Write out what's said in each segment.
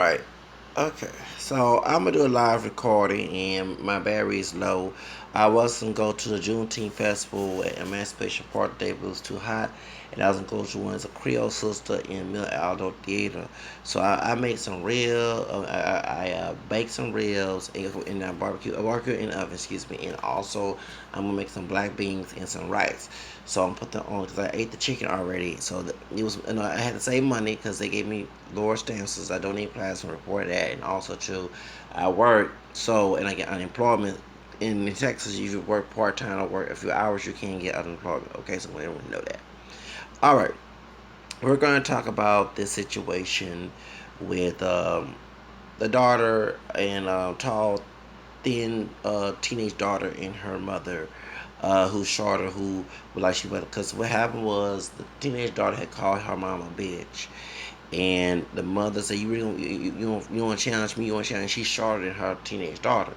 Right. Okay. So I'm gonna do a live recording, and my battery is low. I was gonna go to the Juneteenth festival at Emancipation Park today, but it was too hot, and I was gonna go to one as a Creole sister in Mill Aldo Theater. So I made some real. I baked some ribs in that barbecue in the oven. Excuse me, and also I'm gonna make some black beans and some rice. So I'm put them on because I ate the chicken already. So it was, I had to save money because they gave me lower stamps. I don't need plasma report that, and also too, I work and I get unemployment. In Texas, you work part time or work a few hours, you can get unemployment. Okay, so we don't know that. All right, we're going to talk about this situation with the daughter and tall, thin teenage daughter and her mother, who's shorter, who like she went because what happened was the teenage daughter had called her mom a bitch, and the mother said, "You really don't, you want to challenge me? You want to challenge?" She's shorter than her teenage daughter.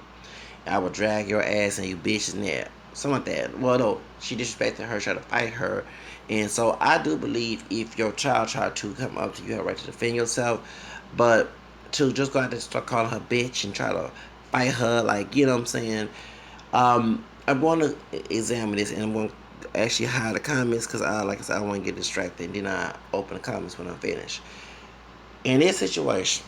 I will drag your ass and you bitches in there. Something like that. Well, no, she disrespected her, tried to fight her. And so I do believe if your child tried to come up to you, you have a right to defend yourself. But to just go out there and start calling her bitch and try to fight her, like, you know what I'm saying? I'm going to examine this and I'm going to actually hide the comments because like I said, I want to get distracted. And then I open the comments when I'm finished. In this situation,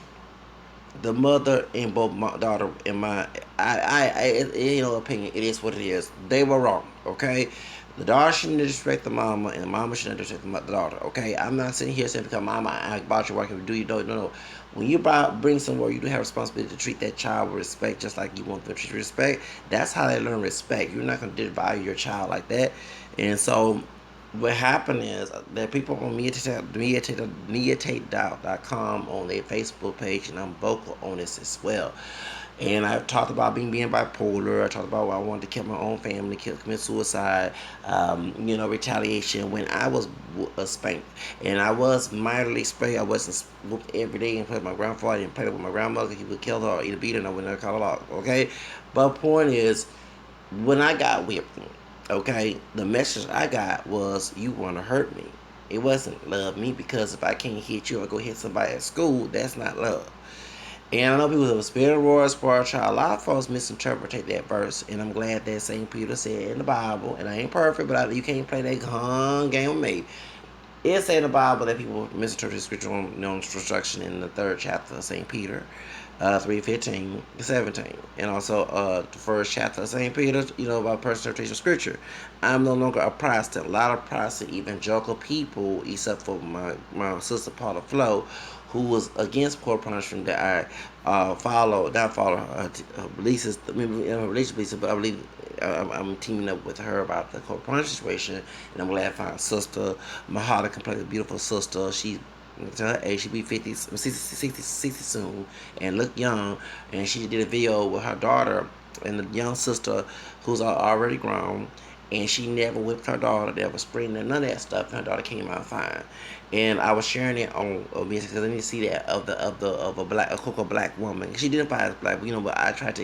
the mother and both my daughter and opinion, it is what it is. They were wrong. Okay, the daughter shouldn't disrespect the mama, and the mama shouldn't disrespect the daughter. Okay, I'm not sitting here saying because mama I bought your work and do you don't no. When you bring somewhere, you do have responsibility to treat that child with respect, just like you want them to treat respect. That's how they learn respect. You're not going to devalue your child like that, and so what happened is that people on mediatate.com on their Facebook page, and I'm vocal on this as well. And I've talked about being bipolar. I talked about why I wanted to kill my own family, commit suicide, retaliation. When I was spanked, and I was mildly spanked, I wasn't whooped every day and played with my grandfather and played with my grandmother. He would kill her or either beat her, and I would never call her out. Okay, but point is, when I got whipped, okay, the message I got was you want to hurt me. It wasn't love me because if I can't hit you or go hit somebody at school, that's not love. And I know people have a spirit of war, spoiled child. A lot of folks misinterpret that verse, and I'm glad that St. Peter said in the Bible, and I ain't perfect, but you can't play that game with me. It said in the Bible that people misinterpret scripture on instruction in the third chapter of St. Peter, 3:15 to 17. And also the first chapter of St. Peter, about personal interpretation of scripture. I'm no longer a Protestant. A lot of Protestant evangelical people, except for my sister Paula Flo, who was against corporal punishment that I not follow her beliefs, religious beliefs, but I believe I'm teaming up with her about the corporal punishment situation, and I'm glad I found a sister. Mahala can play a beautiful sister. She to her age, she be 50, 60 soon, and look young. And she did a video with her daughter and the young sister, who's already grown, and she never whipped her daughter, never sprayed none of that stuff. And her daughter came out fine. And I was sharing it on because I need to see that of a Coco black woman. She identifies as black, but I try to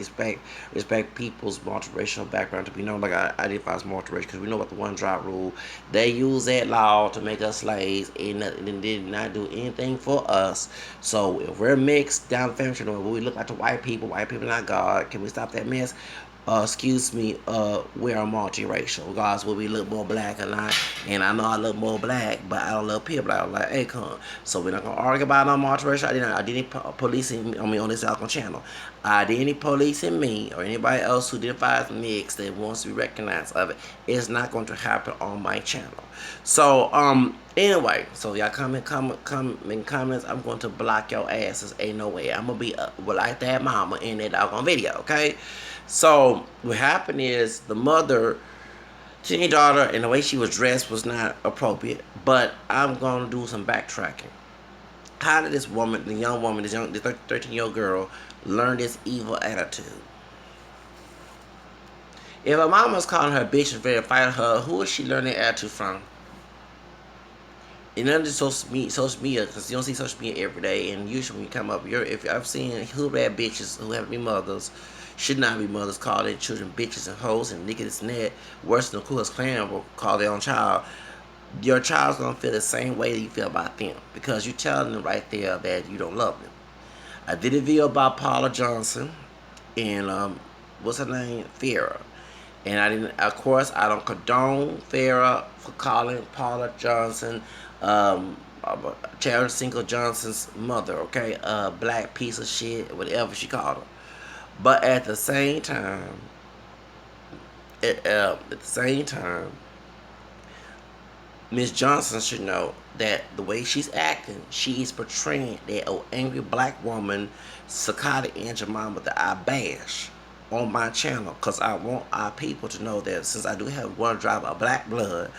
respect people's multiracial background to be known. Like I identify as multiracial because we know about the one drop rule. They use that law to make us slaves, and did not do anything for us. So if we're mixed down the family tree, we look like the white people not God. Can we stop that mess? Excuse me, we are multiracial. Regardless whether we look more black or not. And I know I look more black, but I don't look pure black. I like Akon. So we're not gonna argue about no multiracial. I didn't policing on this Alcon channel. I didn't policing me or anybody else who identifies mixed that wants to be recognized of it. It's not going to happen on my channel. So anyway, so y'all comment in comments. I'm going to block your asses. Ain't no way. I'm gonna be like that mama in that doggone video. Okay. So what happened is the mother, teenage daughter, and the way she was dressed was not appropriate. But I'm gonna do some backtracking. How did this woman, the young woman, this 13-year-old girl, learn this evil attitude? If her mom was calling her bitch and ready to fight her, who is she learning attitude from? And none of this social media, because you don't see social media every day. And usually when you come up, if I've seen who bad bitches who have to be mothers, should not be mothers, call their children bitches and hoes and niggas and that. Worse than the Ku Klux Klan will call their own child. Your child's gonna feel the same way that you feel about them because you're telling them right there that you don't love them. I did a video about Paula Johnson and what's her name, Farrah. And I didn't, of course, I don't condone Farrah for calling Paula Johnson, Charles Single Johnson's mother, okay, black piece of shit, whatever she called her. But at the same time, Miss Johnson should know that the way she's acting, she's portraying that angry black woman, Sakata and Jemima, that I bash on my channel, because I want our people to know that since I do have one drop of black blood,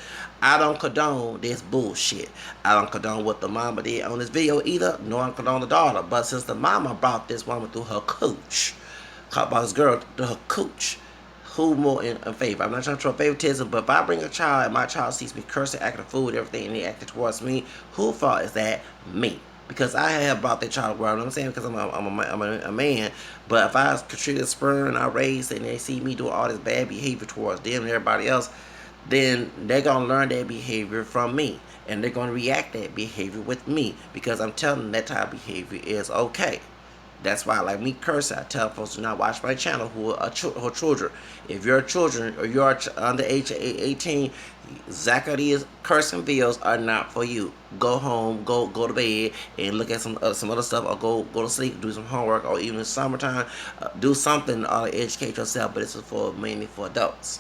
I don't condone this bullshit. I don't condone what the mama did on this video either, nor I condone the daughter. But since the mama brought this woman through her coach, about this girl through her coach, who more in favor? I'm not trying to throw favoritism, but if I bring a child and my child sees me cursing, acting a fool, and everything, and they acting towards me, who fault is that? Me. Because I have brought that child around. You know what I'm saying? Because I'm a man. But if I contribute sperm and I raise and they see me doing all this bad behavior towards them and everybody else, then they're going to learn that behavior from me. And they're going to react that behavior with me. Because I'm telling them that type of behavior is okay. That's why, like me cursing, I tell folks to not watch my channel who are children. If you're children or you're under age of 18, Zacchaeus cursing videos are not for you. Go home, go to bed, and look at some other stuff, or go to sleep, do some homework, or even in summertime, do something to educate yourself. But this is mainly for adults.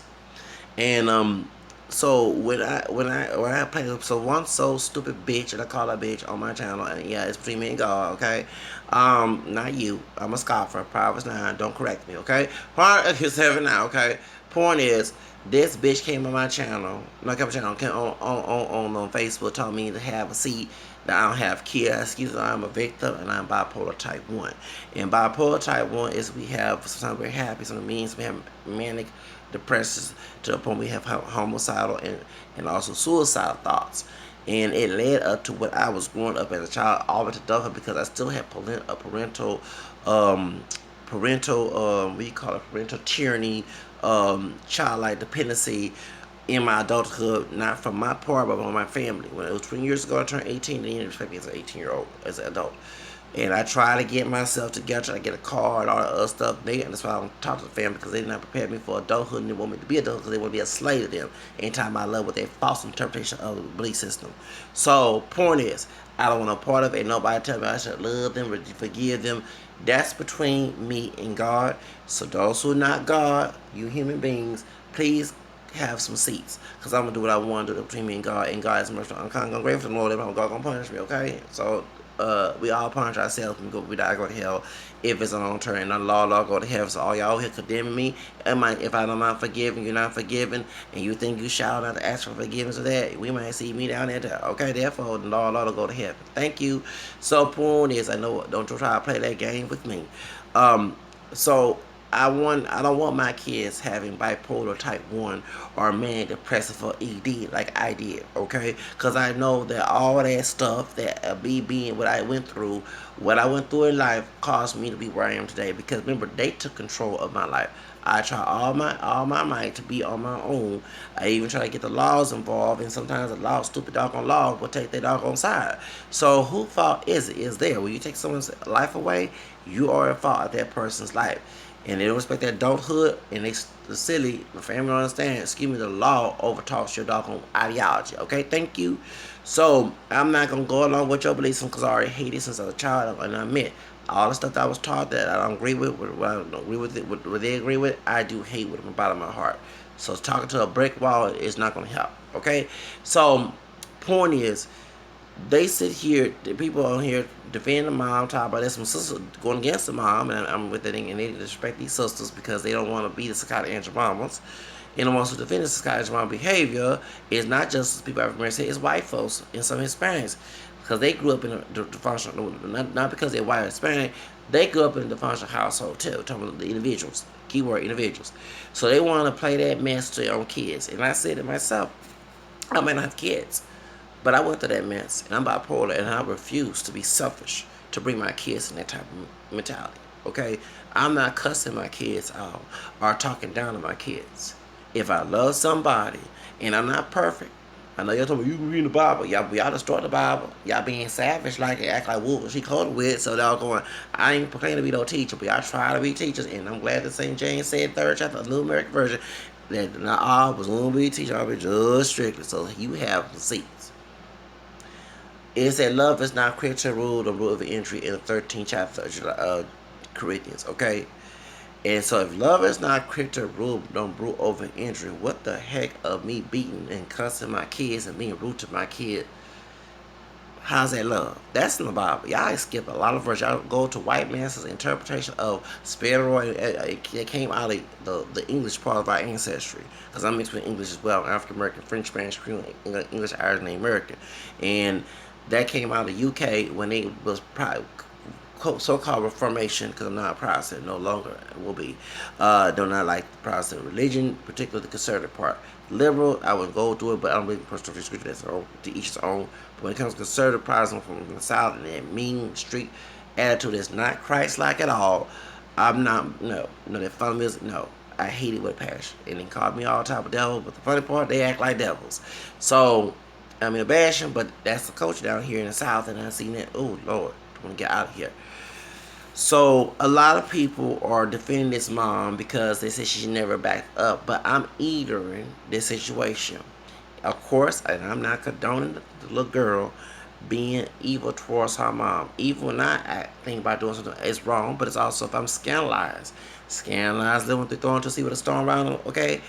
And so when I play, so one so stupid bitch, and I call her bitch on my channel, and yeah, it's between me and God, okay? Not you. I'm a scoffer. Proverbs 9. Don't correct me, okay? Part of his 7 now, okay? Point is, this bitch came on my channel, came on Facebook, told me to have a seat, that I don't have kids. Excuse me, I'm a victim, and I'm bipolar type 1. And bipolar type 1 is we have, sometimes we're happy, sometimes means we have manic depressions, to the point we have homicidal and also suicidal thoughts. And it led up to what I was growing up as a child, all the way to adulthood, because I still had parental what do you call it, parental tyranny, childlike dependency in my adulthood, not from my part, but from my family. When it was 20 years ago, I turned 18, they didn't expect me as an 18-year-old, as an adult. And I try to get myself together, try to get a car and all that other stuff. And that's why I don't talk to the family, because they did not prepare me for adulthood, and they want me to be adult because they want to be a slave to them. Anytime I love with their false interpretation of the belief system. So, point is, I don't want a part of it. Nobody tell me I should love them or forgive them. That's between me and God. So those who are not God, you human beings, please have some seats, because I'm going to do what I want to do between me and God. And God is merciful. I'm kind of grateful to the Lord that God going to punish me, okay? So, we all punish ourselves when we die, go to hell. If it's a long term, and the law go to hell. So all y'all here condemning me, if I'm not forgiving, you're not forgiving, and you think you shout out to ask for forgiveness of that, we might see me down there. Okay, therefore the law will go to heaven. Thank you. So point is, I know, don't you try to play that game with me. So I don't want my kids having bipolar type 1 or manic depressive or ED like I did, okay? Because I know that all that stuff that being what I went through in life caused me to be where I am today. Because remember, they took control of my life. I try all my might to be on my own. I even try to get the laws involved, and sometimes the law, stupid doggone law, will take their doggone side. So who fault is it? Is there? When you take someone's life away, you are at fault of that person's life. And they don't respect their adulthood, and the family don't understand. Excuse me, the law overtalks your doggone ideology. Okay, thank you. So I'm not gonna go along with your beliefs because I already hated since I was a child, and I admit all the stuff that I was taught that I don't agree with, what I don't agree with it, what they agree with, I do hate with the bottom of my heart. So talking to a brick wall is not gonna help. Okay, so point is, they sit here, the people on here defend the mom, talk about there's some sisters going against the mom, and I'm with it, and they disrespect these sisters because they don't want to be the Sakata and Jemimas. And the ones who defend the Sakata and Jemima behavior is not just people African American, it's white folks and some Hispanics, because they grew up in a dysfunctional, not because they're white or Hispanic, they grew up in a dysfunctional household too, talking about the individuals, keyword individuals. So they want to play that mess to their own kids. And I said to myself, I might not have kids, but I went through that mess, and I'm bipolar, and I refuse to be selfish to bring my kids in that type of mentality, okay? I'm not cussing my kids out or talking down to my kids. If I love somebody, and I'm not perfect, I know y'all told me you can read the Bible. Y'all destroy the Bible. Y'all being savage like it, act like wolves. She quoted with, so y'all going, I ain't proclaiming to be no teacher, but y'all try to be teachers. And I'm glad that St. James said, third chapter, the New American Version, that not all was going to be teachers, I'll be just strictly. So you have seats. It said, love is not creature rule, the rule of entry in the 13th chapter of Corinthians, okay? And so if love is not creature rule, don't rule over injury, what the heck of me beating and cussing my kids and being rude to my kid? How's that love? That's in the Bible. Y'all skip a lot of verses. Y'all go to white man's interpretation of Sparrow. It came out of the English part of our ancestry. Because I'm mixed with English as well. African American, French, Spanish, Creole, English, Irish, and American. And that came out of the UK when they was probably so-called Reformation, because I'm not a Protestant no longer, will be. Do not like the Protestant religion, particularly the conservative part. Liberal, I would go through it, but I don't believe in personal scripture. That's to each his own. But when it comes to conservative Protestant from the South and that mean street attitude that's not Christ-like at all, I'm not, that fundamentalism, no. I hate it with a passion. And they call me all type of devil, but the funny part, they act like devils. So, I mean, a bashing, but that's the culture down here in the South, and I've seen it. Oh, Lord, I want to get out of here. So a lot of people are defending this mom because they say she never backed up. But I'm eating this situation. Of course, and I'm not condoning the little girl being evil towards her mom. Evil not think about doing something is wrong, but it's also if I'm scandalized living through throwing to see what a storm around, okay,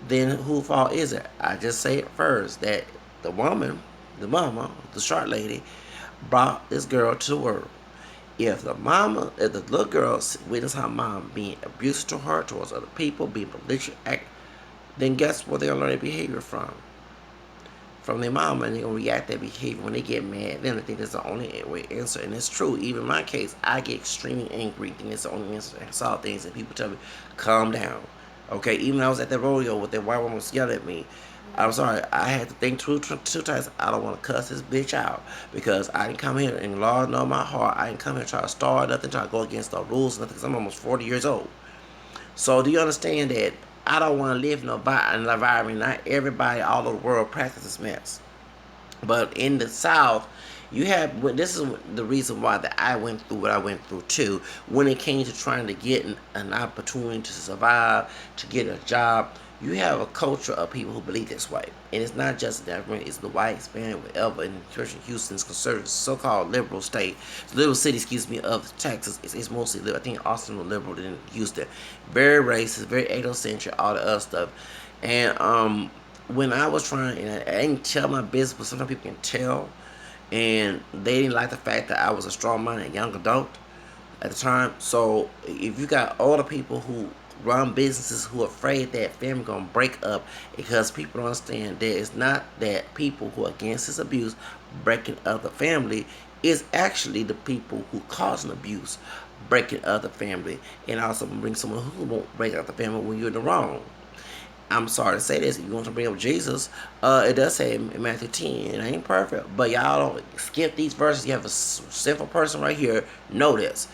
then whose fault is it? I just say it first that the woman, the mama, the short lady, brought this girl to the world. If the little girl witness her mom being abusive to her, towards other people, being malicious, then guess what they're gonna learn their behavior from? From their mama, and they're gonna react that behavior when they get mad. Then I think that's the only way answer, and it's true. Even in my case, I get extremely angry. I think it's the only answer. I saw things and people tell me, calm down. Okay, even when I was at the rodeo with that white woman was yelling at me, I'm sorry, I had to think two times. I don't want to cuss this bitch out because I didn't come here, and Lord know my heart, I didn't come here to try to start nothing, try to go against the rules, nothing, because I'm almost 40 years old. So do you understand that I don't want to live in an environment, not everybody all over the world practices mess. But in the South, you have, this is the reason why that I went through what I went through too, when it came to trying to get an opportunity to survive, to get a job. You have a culture of people who believe this way, and it's not just that. It's the white, Hispanic, whatever. In Houston's conservative, so-called liberal state, liberal city, excuse me, of Texas. It's mostly liberal. I think Austin was liberal than Houston. Very racist, very ethnocentric, all the other stuff. And when I was trying, and I didn't tell my business, but sometimes people can tell, and they didn't like the fact that I was a strong-minded young adult at the time. So if you got older people who run businesses who are afraid that family gonna break up, because people don't understand that it's not that people who are against this abuse breaking up the family, is actually the people who causing abuse breaking up the family, and also bring someone who won't break up the family when you're in the wrong. I'm sorry to say this, if you want to bring up Jesus, it does say in Matthew 10, it ain't perfect, but y'all don't skip these verses. You have a sinful person right here, know this.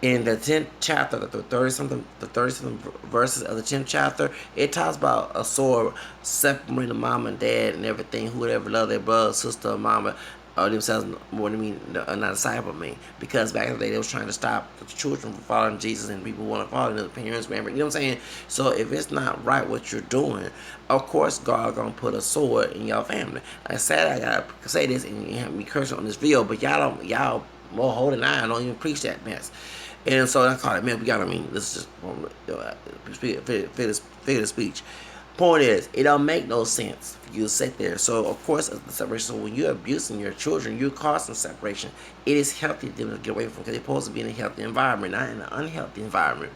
In the 10th chapter, the 30-something verses of the 10th chapter, it talks about a sword separating mom and dad and everything, whoever love their brother, sister, mama, or themselves more than me, not a disciple of me. Because back in the day, they was trying to stop the children from following Jesus, and people want to follow their parents, remember, you know what I'm saying? So if it's not right what you're doing, of course God gonna put a sword in your family. I said I gotta say this, and you have me cursing on this video, but y'all more holding on, don't even preach that mess. And so I call it, man, we got, I mean, this is just figure of speech. Point is, it don't make no sense for you to sit there. So, of course, the separation. So, when you're abusing your children, you're causing separation. It is healthy for them to get away from, because they're supposed to be in a healthy environment, not in an unhealthy environment.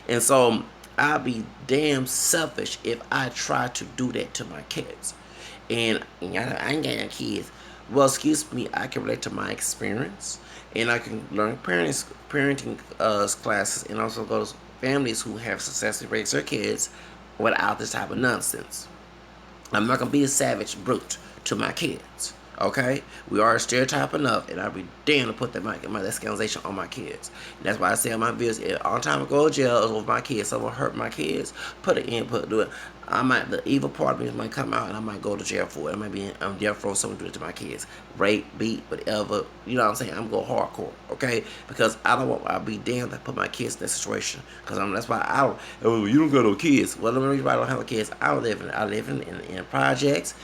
And so, I'll be damn selfish if I try to do that to my kids. And I ain't got any kids. Well, excuse me, I can relate to my experience, and I can learn parenting classes, and also go to families who have successfully raised their kids without this type of nonsense. I'm not gonna be a savage brute to my kids. Okay, we are stereotype enough, and I'd be damned to put that scandalization on my kids. And that's why I say in my videos, all the time I go to jail is with my kids. Someone hurt my kids, put an input, do it. The evil part of me might come out, and I might go to jail for it. I might be in jail for someone do it to my kids, rape, beat, whatever. You know what I'm saying? I'm going hardcore, okay? Because I'll be damned to put my kids in that situation. Because that's why I don't. Oh, you don't got no kids. Well, the reason why I don't have kids, I live in projects.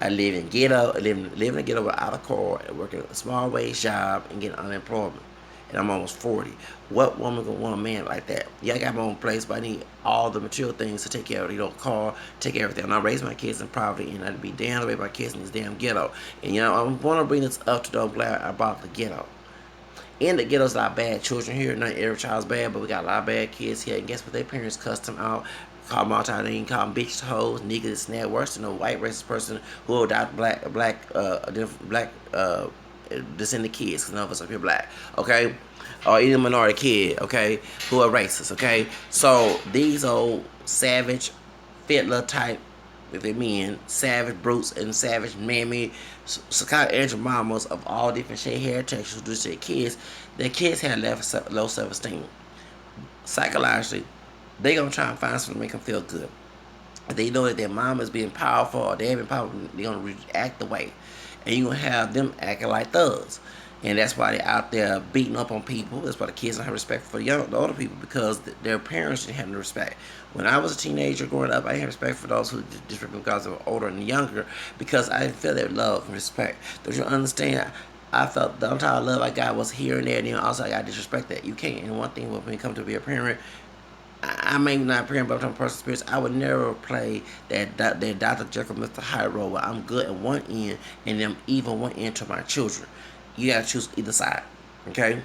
I live in ghetto, live in the ghetto without a car, and working a small wage job and getting unemployment. And I'm almost 40. What woman gonna want a man like that? Yeah, I got my own place, but I need all the material things to take care of. Car, take care of everything. And I raise my kids in poverty, and I'd be damn to raise my kids in this damn ghetto. And I want to bring this up to the glad about the ghetto. And the ghetto's a lot of bad children here. Not every child's bad, but we got a lot of bad kids here. And guess what? Their parents cussed them out, call them all time. They call them bitches, hoes, niggas, snap, worse than a white racist person who will adopt black descendant kids. Because none of us up here black, okay? Or any minority kid, okay, who are racist, okay? So these old savage, fiddler type, if they mean savage brutes and savage mammy, psychotic mamas of all different shade hair textures who do to their kids have low self-esteem. Psychologically, they gonna try and find something to make them feel good. If they know that their mom is being powerful or they having power, they're gonna react the way, and you gonna have them acting like thugs. And that's why they're out there beating up on people. That's why the kids don't have respect for the older people, because their parents didn't have no respect. When I was a teenager growing up, I didn't have respect for those who disrespect because they were older and younger, because I didn't feel their love and respect. Don't you understand? I felt the entire love I got was here and there, and then also I got disrespect that. You can't. And one thing when you come to be a parent, I may not parent, but I'm personal experience. I would never play that Dr. Jekyll, Mr. Hyde role where I'm good at one end and them evil one end to my children. You gotta choose either side, okay?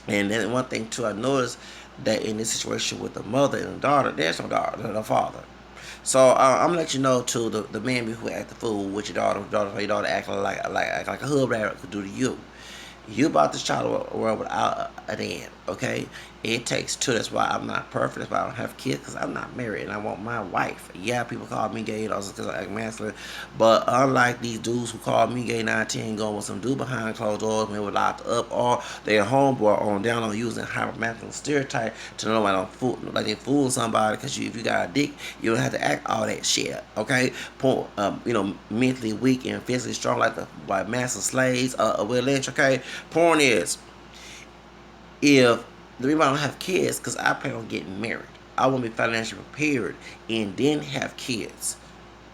And then one thing too, I noticed that in this situation with the mother and the daughter, there's no daughter, the father. So I'm gonna let you know too, the man who act the fool with your daughter acting like a hood rat could do to you. You brought this child a world without a dad, okay? It takes two. That's why I'm not perfect. That's why I don't have kids, because I'm not married and I want my wife. Yeah, people call me gay also because I act masculine. But unlike these dudes who call me gay 9-10, going with some dude behind closed doors, maybe locked up, or their homeboy on down on using hyper masculine stereotype to know like they fooling somebody, because if you got a dick, you don't have to act all that shit, okay? Mentally weak and physically strong like master slaves, Will Lynch, okay? Porn is, if the reason I don't have kids, because I plan on getting married. I want to be financially prepared and then have kids.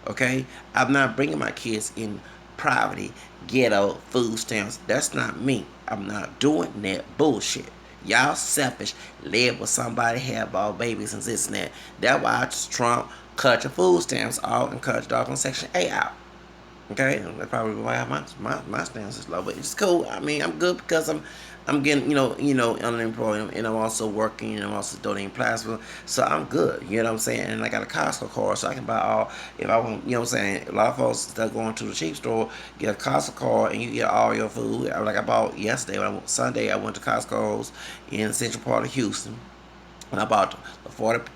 Okay? I'm not bringing my kids in poverty, ghetto, food stamps. That's not me. I'm not doing that bullshit. Y'all selfish. Live with somebody, have all babies and this and that. That's why Trump cut your food stamps off and cut your dog on Section 8 out. Okay, that's probably why my stance is low, but it's cool. I mean, I'm good because I'm getting unemployed, and I'm also working, and I'm also donating plasma, so I'm good. You know what I'm saying? And I got a Costco card, so I can buy all if I want. You know what I'm saying? A lot of folks that going to the cheap store get a Costco card, and you get all your food. Like I bought yesterday, Sunday, I went to Costco's in the central part of Houston. And I bought the 40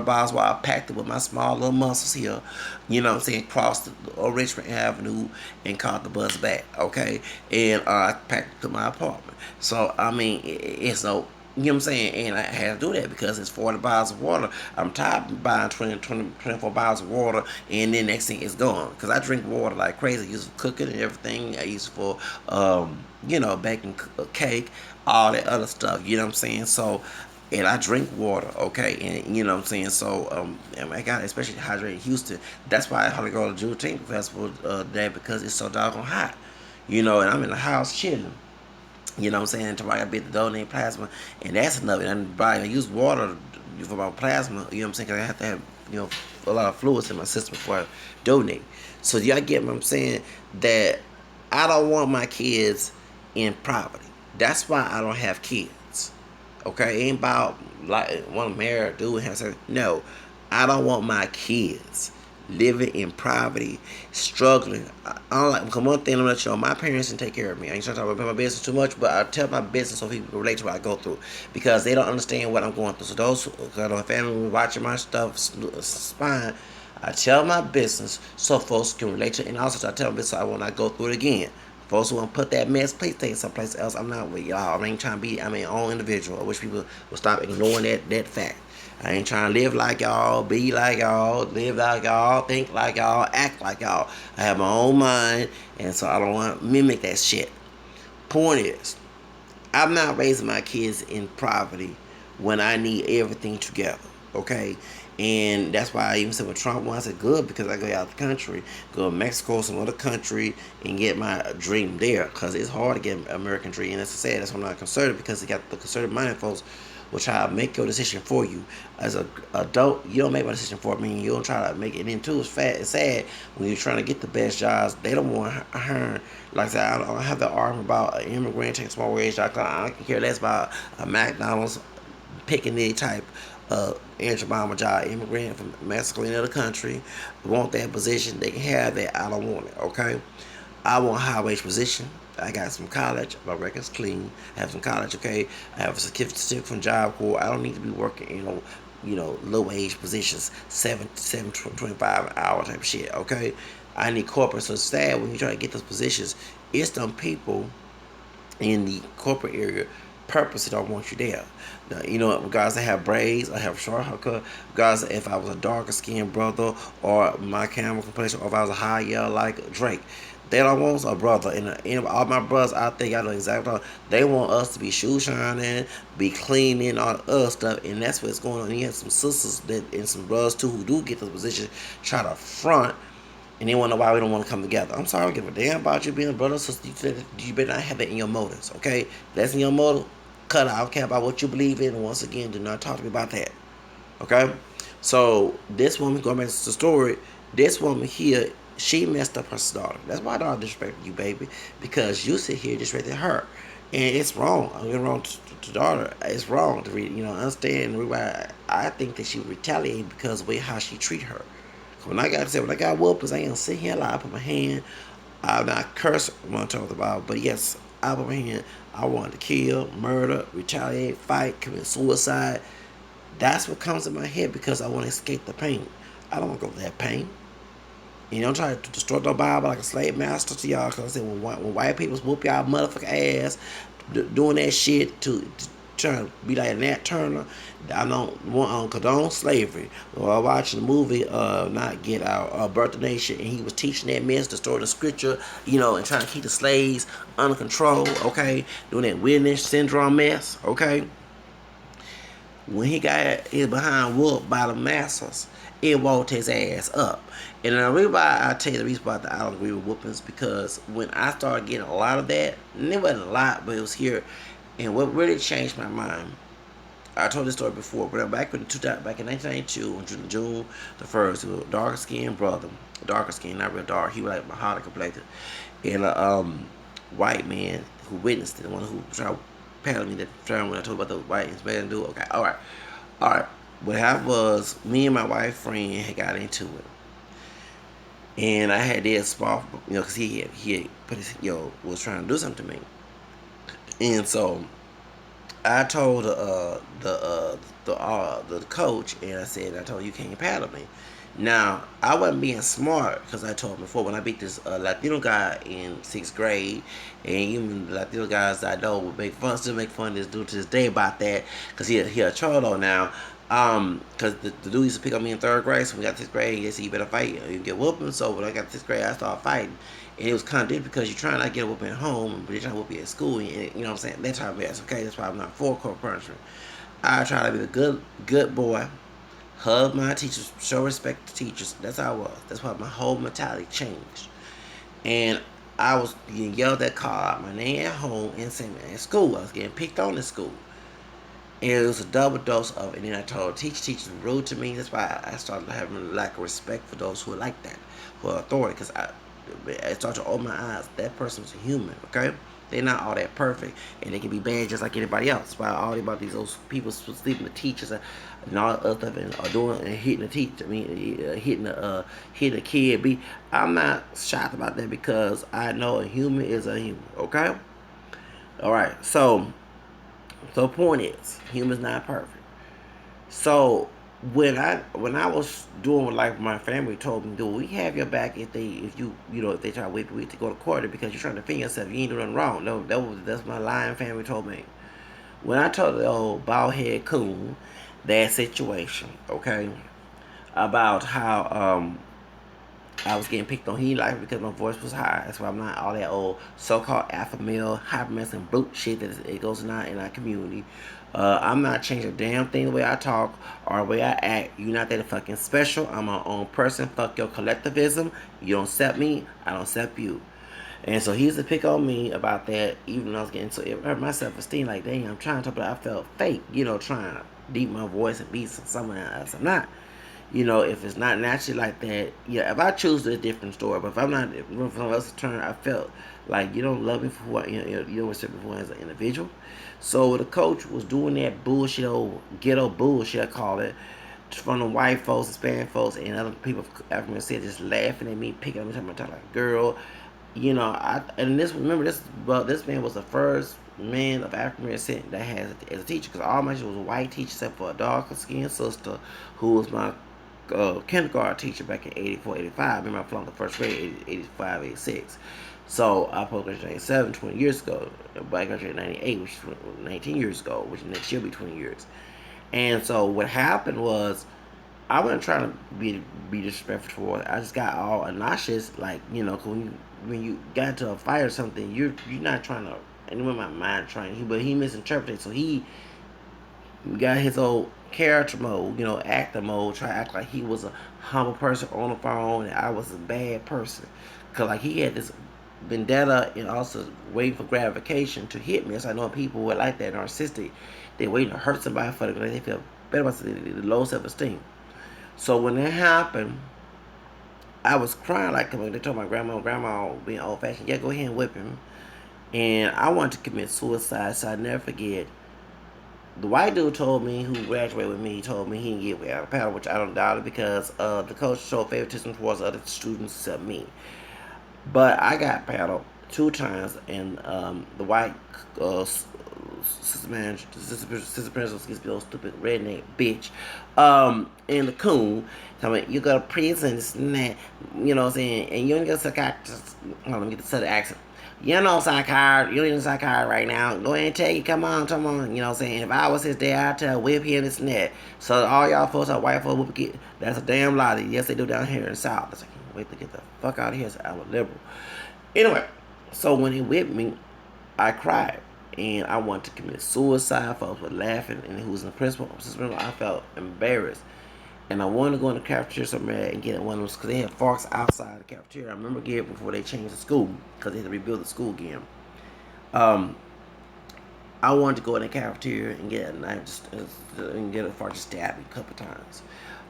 bottles while I packed it with my small little muscles here, you know what I'm saying, crossed Richmond Avenue and caught the bus back, okay? And I packed it to my apartment. So, I mean, it's no, you know what I'm saying? And I had to do that because it's 40 bottles of water. I'm tired of buying 24 bottles of water, and then next thing it's gone. Because I drink water like crazy. I use it for cooking and everything. I use it for, baking a cake, all that other stuff, you know what I'm saying? So, and I drink water, okay, and you know what I'm saying. So, and I got especially hydrated in Houston. That's why I had to go to Juneteenth Festival there, because it's so doggone hot, and I'm in the house chilling. You know what I'm saying? Until I got to donate plasma, and that's enough. And I use water for my plasma. You know what I'm saying? Because I have to have a lot of fluids in my system before I donate. So y'all get what I'm saying? That I don't want my kids in poverty. That's why I don't have kids. Okay, ain't about like one married dude and have sex. No, I don't want my kids living in poverty, struggling. I don't like, because one thing I'm gonna let you know, my parents didn't take care of me. I ain't trying to talk about my business too much, but I tell my business so people can relate to what I go through, because they don't understand what I'm going through. So those who don't have family watching my stuff, spine, I tell my business so folks can relate to it. And also I tell my business so I will not go through it again. Folks who want to put that mess, please take it someplace else. I'm not with y'all. I ain't trying to be, I'm my own individual. I wish people would stop ignoring that fact. I ain't trying to live like y'all, be like y'all, live like y'all, think like y'all, act like y'all. I have my own mind, and so I don't want to mimic that shit. Point is, I'm not raising my kids in poverty when I need everything together. Okay? And that's why I even said with Trump once, I said good because I go out the country, go to Mexico, some other country, and get my dream there. Because it's hard to get an American dream. And that's sad. That's why I'm not conservative, because they got the conservative minded folks will try to make your decision for you. As an adult, you don't make my decision for me. You don't try to make it into. It's sad when you're trying to get the best jobs. They don't want to earn. Like I said, I don't have the argument about an immigrant taking small wage job. I can care less about a McDonald's picking any type of entry bomber job. Immigrant from Mexico in another country want that position. They can have that. I don't want it. Okay. I want a high wage position. I got some college. My record's clean. I have some college. Okay. I have a certificate from Job Corps. I don't need to be working, low wage positions, 25 an hour type of shit. Okay. I need corporate. So it's sad when you try to get those positions. It's them people in the corporate area purposely don't want you there. Now, guys that have braids, I have short haircut. Guys, if I was a darker skinned brother or my camera complexion, or if I was a high yell like Drake, they don't want a brother. And all my brothers out there, y'all know exactly what they want us to be shoe shining, be cleaning, all the other stuff, and that's what's going on. And you have some sisters that and some brothers too who do get this position, try to front, and they wonder why we don't want to come together. I'm sorry, I give a damn about you being a brother, sister. You better not have that in your motives, okay? That's in your motive. Cut out. I don't care about what you believe in. And once again, do not talk to me about that, okay? So this woman, going back to the story, this woman here, she messed up her daughter. That's why I don't disrespect you, baby, because you sit here disrespecting her, and it's wrong. I'm getting wrong to daughter. It's wrong to read. Understand. I think that she retaliated because of the way how she treat her. When I got whoopers, I ain't gonna sit here like I put my hand. I'm not curse when I talk about, but yes, I put my hand. I wanted to kill, murder, retaliate, fight, commit suicide. That's what comes in my head because I want to escape the pain. I don't want to go through that pain. I'm trying to destroy the Bible like a slave master to y'all. Because I said when white people whoop y'all motherfucking ass, doing that shit to trying to be like Nat Turner, I don't want to condone slavery. Well, I watched the movie, not Get Out, Birth of the Nation, and he was teaching that mess, destroying the scripture, and trying to keep the slaves under control, okay? Doing that witness syndrome mess, okay? When he got his behind whooped by the masses, it woke his ass up. And the reason why I tell you the reason why I don't agree with whoopings, because when I started getting a lot of that, and it wasn't a lot, but it was here, and what really changed my mind, I told this story before, but back in 1992, on June the 1st, he was a darker skinned brother, darker skin, not real dark. He was like Mahana complected, and a white man who witnessed it, the one who tried to paddle me that time when I told about the white Hispanic dude. Okay, all right. What happened was me and my white friend had got into it, and I had this small, because he had put his, was trying to do something to me, and so I told the coach, and I told him, you can't paddle me. Now, I wasn't being smart because I told him before, when I beat this Latino guy in 6th grade, and even the Latino guys I know would still make fun of this dude to this day about that, because he a cholo now. Because the dude used to pick on me in 3rd grade, so when we got 6th grade, he said, you better fight, you get whooping. So when I got 6th grade, I started fighting. And it was kind of different because you're trying not to get a whooping at home, but you're trying to whoop you at school. And, you know what I'm saying? That's how best, okay? That's why I'm not for corporal punishment. I try to be the good boy, hug my teachers, show respect to teachers. That's how I was. That's why my whole mentality changed. And I was getting yelled at, called out my name at home, and at school. I was getting picked on in school. And it was a double dose of it. And then I told teachers were rude to me. That's why I started having a lack of respect for those who are like that, who are authority. Because I started to open my eyes. That person's a human, okay? They're not all that perfect, and they can be bad just like anybody else. That's why all about those people sleeping with teachers and all that other stuff, and are doing and hitting the teacher. Hitting a kid. I'm not shocked about that because I know a human is a human. Okay. All right. So point is, humans not perfect. So when I was doing what like my family told me to do, we have your back if they try to whip you to go to court because you're trying to defend yourself. You ain't doing nothing wrong. No, that's my lying family told me. When I told the old bald head coon that situation, okay, about how I was getting picked on. He liked me because my voice was high. That's why I'm not all that old so-called alpha male, hypermass and brute shit that it goes in our community. I'm not changing a damn thing the way I talk or the way I act. You're not that fucking special. I'm my own person. Fuck your collectivism. You don't accept me. I don't accept you. And so he used to pick on me about that, even when I was getting so it hurt my self-esteem. Like, dang, I'm trying to talk, but I felt fake, trying to deep my voice and be someone else. I'm not. If it's not naturally like that, yeah, if I choose a different story, but if I'm not, if someone else's turn, I felt like you don't love me for who you don't accept me for as an individual. So the coach was doing that bullshit, old ghetto bullshit, I call it, from the white folks, Hispanic folks, and other people, African said, just laughing at me, picking on me, talking like girl, and this man was the first man of African descent that has as a teacher, because all my teachers was white teachers except for a darker skinned sister who was my kindergarten teacher back in 84, 85. Remember, I flunked the first grade, 85, 86. So I postgraduated in 97, 20 years ago. I graduated in 98, which is 19 years ago, which next year will be 20 years. And so what happened was, I wasn't trying to be disrespectful for it. I just got all obnoxious, like, 'cause when you got into a fight or something, you're not trying to, and with my mind trying, but he misinterpreted, so he got his old character mode, actor mode, try to act like he was a humble person on the phone and I was a bad person. Because, like, he had this vendetta and also waiting for gratification to hit me. So I know people who are like that, narcissistic, they're waiting to hurt somebody for the they feel better about the low self esteem. So when that happened, I was crying like they told my grandma being old fashioned, yeah, go ahead and whip him. And I wanted to commit suicide, so I never forget the white dude told me, who graduated with me, told me he didn't get without a paddle, which I don't doubt it because the coach showed favoritism towards other students except me. But I got paddled 2 times, and the white sister principal, excuse me, old stupid redneck bitch, and the coon, tell me, you go to prison, this and that, you know what I'm saying, and you don't get a psychiatrist, hold on, let me get the southern accent. You know psychiatrist, you're in psychiatrist right now. Go ahead and take it, come on, you know what I'm saying? If I was his dad, I'd tell whip him this and that. So all y'all folks are white folks, that's a damn lie. Yes, they do down here in the South. I can't wait to get the fuck out of here, so I'm a liberal. Anyway, so when he whipped me, I cried. And I wanted to commit suicide. Folks were laughing, and who was in the principal. I felt embarrassed. And I wanted to go in the cafeteria somewhere and get one of those, because they had forks outside the cafeteria. I remember getting it before they changed the school, because they had to rebuild the school again. Um, I wanted to go in the cafeteria and get a knife and get a fork to stab me a couple times.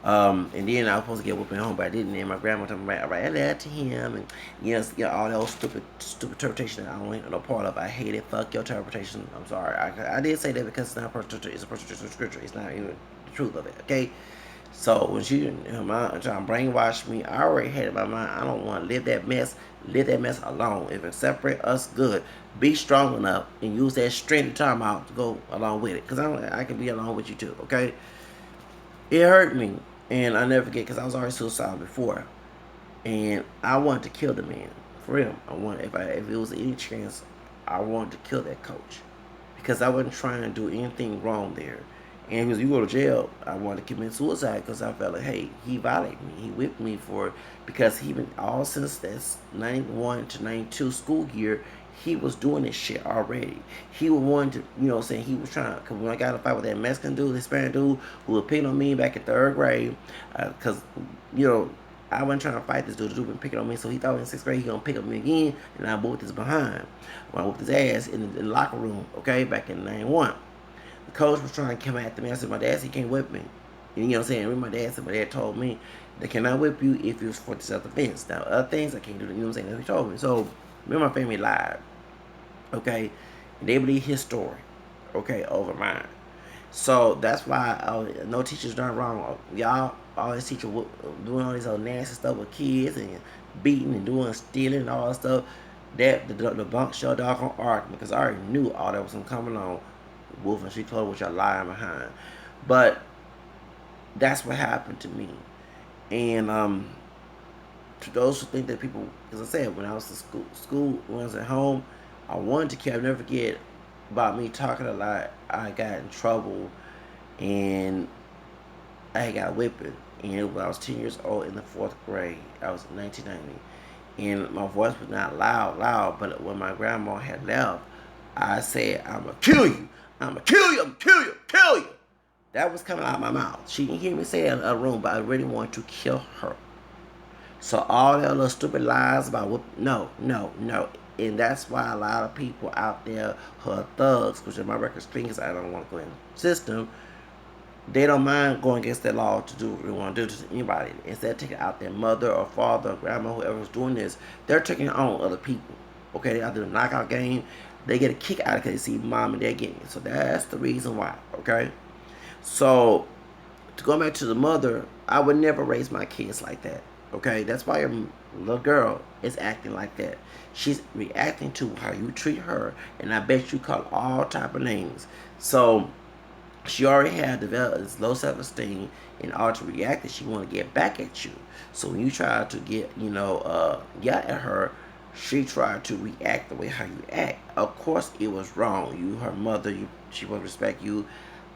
And then I was supposed to get whooping home, but I didn't. And my grandma told me, I write a letter to him, and all those stupid interpretation that I don't want no part of. I hate it. Fuck your interpretation. I'm sorry. I did say that because it's not a personal. It's a personal scripture. It's not even the truth of it. Okay. So when she trying to brainwash me, I already had in my mind, I don't want to live that mess. Live that mess alone. If it separate us, good. Be strong enough and use that strength time out to go along with it. Because I can be along with you too, okay? It hurt me. And I never forget, because I was already suicidal before. And I wanted to kill the man. For real. If it was any chance, I wanted to kill that coach. Because I wasn't trying to do anything wrong there. And because you go to jail, I wanted to commit suicide because I felt like, hey, he violated me. He whipped me for it because he been all since that's 91 to 92 school year, he was doing this shit already. He was wanting to, saying he was trying. Because when I got in a fight with that Mexican dude, Hispanic dude, who was picking on me back in 3rd grade, because, I wasn't trying to fight this dude. The dude been picking on me, so he thought in 6th grade he gonna pick on me again, and I whooped his behind. When I whooped his ass in the locker room, okay, back in 91. The coach was trying to come after me. I said, my dad said he can't whip me. And, what I'm saying? My dad said, my dad told me they cannot whip you if it was for self-defense. Now, other things I can't do, what I'm saying? That's what he told me. So, me and my family lied, okay? And they believe his story, okay, over mine. So, that's why no teacher's done wrong. Y'all, all these teachers doing all this old nasty stuff with kids and beating and doing stealing and all that stuff. That the bunk showed dog on argument, because I already knew all that was coming on Wolf and Street Clothes, which are lying behind. But That's what happened to me. And to those who think that people, as I said, when I was in school, when I was at home, I wanted to care. I'll never forget about me talking a lot. I got in trouble, and I got whipping. And when I was 10 years old in the fourth grade, I was in 1990, and my voice was not loud. But when my grandma had left, I said, "I'm gonna kill you. I'm gonna kill you. I'm gonna kill you. Kill you." That was coming out of my mouth. She didn't hear me say it in a room, but I really wanted to kill her. So all that little stupid lies about what? No, no, no. And that's why a lot of people out there who are thugs, which is my record because I don't want to go in the system, they don't mind going against that law to do what they want to do to anybody. Instead of taking out their mother or father or grandma, whoever's doing this, they're taking it on other people. Okay, they out there the knockout game, they get a kick out of it because they see mom and dad getting it. So that's the reason why. Okay, so to go back to the mother, I would never raise my kids like that. Okay, that's why your little girl is acting like that. She's reacting to how you treat her, and I bet you call all type of names. So she already had developed this low self-esteem in order to react that she want to get back at you. So when you try to get, get at her, she tried to react the way how you act. Of course, it was wrong. You, her mother, she would respect you.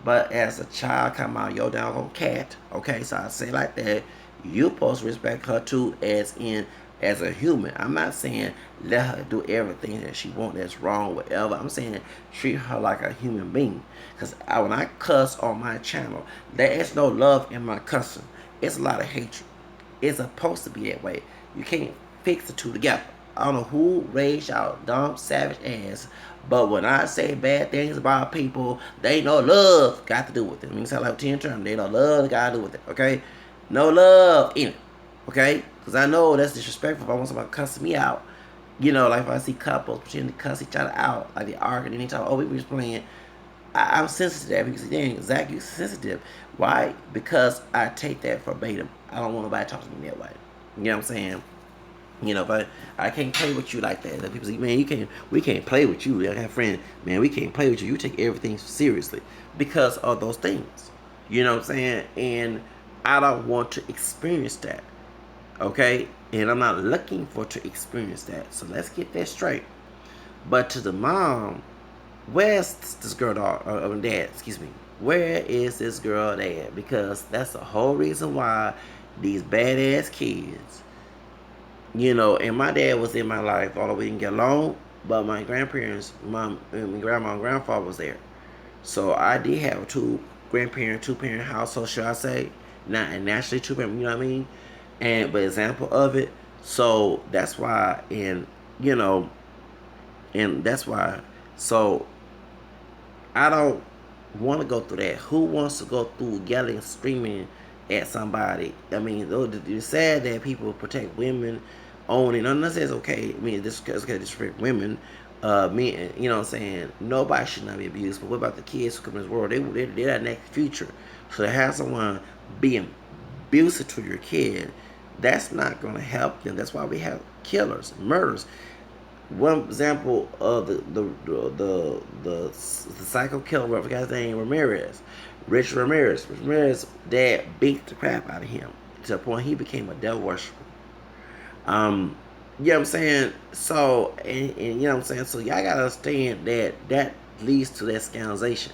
But as a child, come out your doggone cat. Okay, so I say like that. You supposed to respect her too, as a human. I'm not saying let her do everything that she wants that's wrong, whatever. I'm saying treat her like a human being. Because when I cuss on my channel, there is no love in my cussing. It's a lot of hatred. It's supposed to be that way. You can't fix the two together. I don't know who raised y'all dumb, savage ass, but when I say bad things about people, they know love got to do with it. I mean, sound like 10 term. They know love got to do with it, okay? No love in it, okay? Because I know that's disrespectful if I want somebody cussing me out. Like if I see couples pretending to cuss each other out, like they argue and they talk, oh, we were just playing. I'm sensitive to that because, dang, Zach, you're sensitive. Why? Because I take that verbatim. I don't want nobody talking to me that way. You know what I'm saying? But I can't play with you like that. People say, man, we can't play with you. I got a friend, man, we can't play with you. You take everything seriously because of those things. You know what I'm saying? And I don't want to experience that. Okay? And I'm not looking for to experience that. So let's get that straight. But to the mom, where's this girl dad, excuse me. Where is this girl dad? Because that's the whole reason why these badass kids, and my dad was in my life, although we didn't get along, but my grandparents, my grandma and grandfather was there. So I did have a two-parent household, should I say. Not naturally two-parent, you know what I mean? But example of it. So that's why, and that's why, so I don't want to go through that. Who wants to go through yelling, screaming at somebody? I mean, it's sad that people protect women, owning. Unless it's okay. I mean, this is okay to disrespect women. Me, you know what I'm saying? Nobody should not be abused. But what about the kids who come in this world? They're that next future. So to have someone being abusive to your kid, that's not going to help them. That's why we have killers, murders. One example of the psycho killer, I forgot his name, Ramirez. Rich Ramirez. Rich Ramirez dad beat the crap out of him to the point he became a devil worshiper. You know what I'm saying? So, and you know what I'm saying? So y'all gotta understand that leads to that scandalization.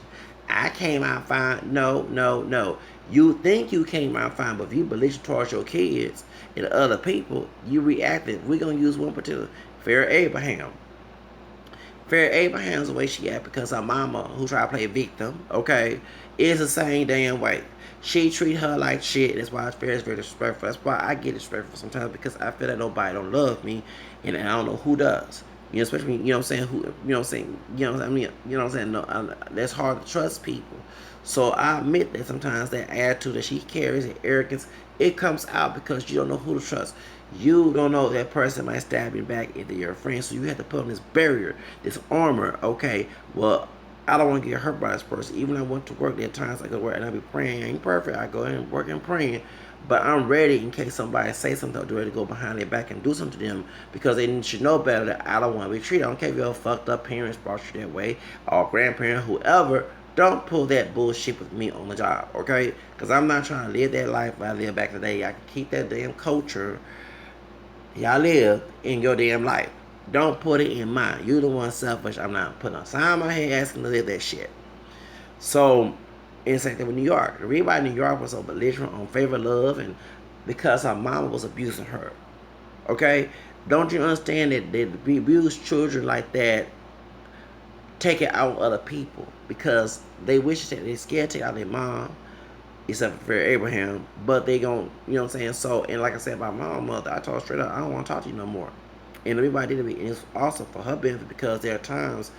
I came out fine. No. You think you came out fine, but if you believe towards your kids and other people, you reacted. We're gonna use one particular Farrah Abraham. Farrah Abraham's the way she act because her mama, who tried to play victim, okay, is the same damn way. She treat her like shit. That's why Farrah is very disrespectful. That's why I get disrespectful sometimes because I feel that nobody don't love me, and I don't know who does. Especially, you know what I'm saying, who, you know what I'm saying, you know what I mean, you know what I'm saying, no, that's hard to trust people. So I admit that sometimes that attitude that she carries, that arrogance, it comes out because you don't know who to trust. You don't know that person might stab you back if they're your friend, so you have to put on this barrier, this armor. Okay, well, I don't want to get hurt by this person. Even when I went to work, there are times I go to work and I be praying. I ain't perfect. I go in and work and praying. But I'm ready in case somebody say something. I'm ready to go behind their back and do something to them because they should know better that I don't want to be treated. I don't care if your fucked up parents brought you that way or grandparent, whoever. Don't pull that bullshit with me on the job, okay? Because I'm not trying to live that life I lived back in the day. I can keep that damn culture y'all live in your damn life. Don't put it in mine. You the one selfish. I'm not putting a sign on my head asking to live that shit. So, it's same thing with New York. Everybody in New York was so belligerent on favor love and because her mama was abusing her. Okay? Don't you understand that they abuse children like that, take it out on other people because they wish that they scared to take out their mom, except for Abraham, but they gon' you know what I'm saying? So, and like I said about my mother, I told her straight up, I don't want to talk to you no more. And everybody did it, and it's also for her benefit because there are times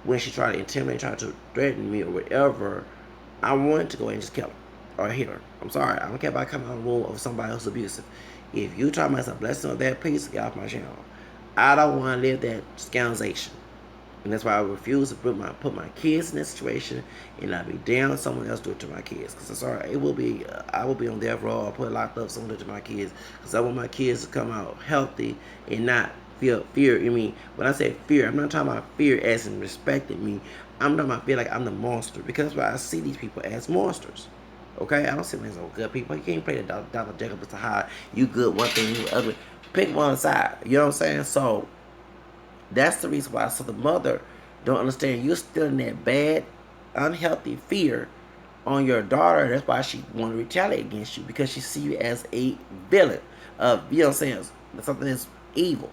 when she tried to intimidate, tried to threaten me or whatever, I wanted to go and just kill her or hit her. I'm sorry, I don't care about coming out of the room of somebody who's abusive. If you talk about a blessing of that peace, get off my channel. I don't want to live that scandalization. And that's why I refuse to put my kids in this situation, and I'll be down someone else do it to my kids. Because it's alright, it will be, I will be on death row or put locked up someone do it to my kids. Because I want my kids to come out healthy and not feel fear in me. When I say fear, I'm not talking about fear as in respecting me. I'm talking about feel like I'm the monster. Because that's why I see these people as monsters. Okay? I don't see them as good people. You can't play the Dr. Jacob Mr. Hyde. You good one thing, you ugly. Pick one side. You know what I'm saying? So, that's the reason why. So the mother don't understand you're still in that bad, unhealthy fear on your daughter. That's why she want to retaliate against you because she see you as a villain. You know what I'm saying? Something that's evil.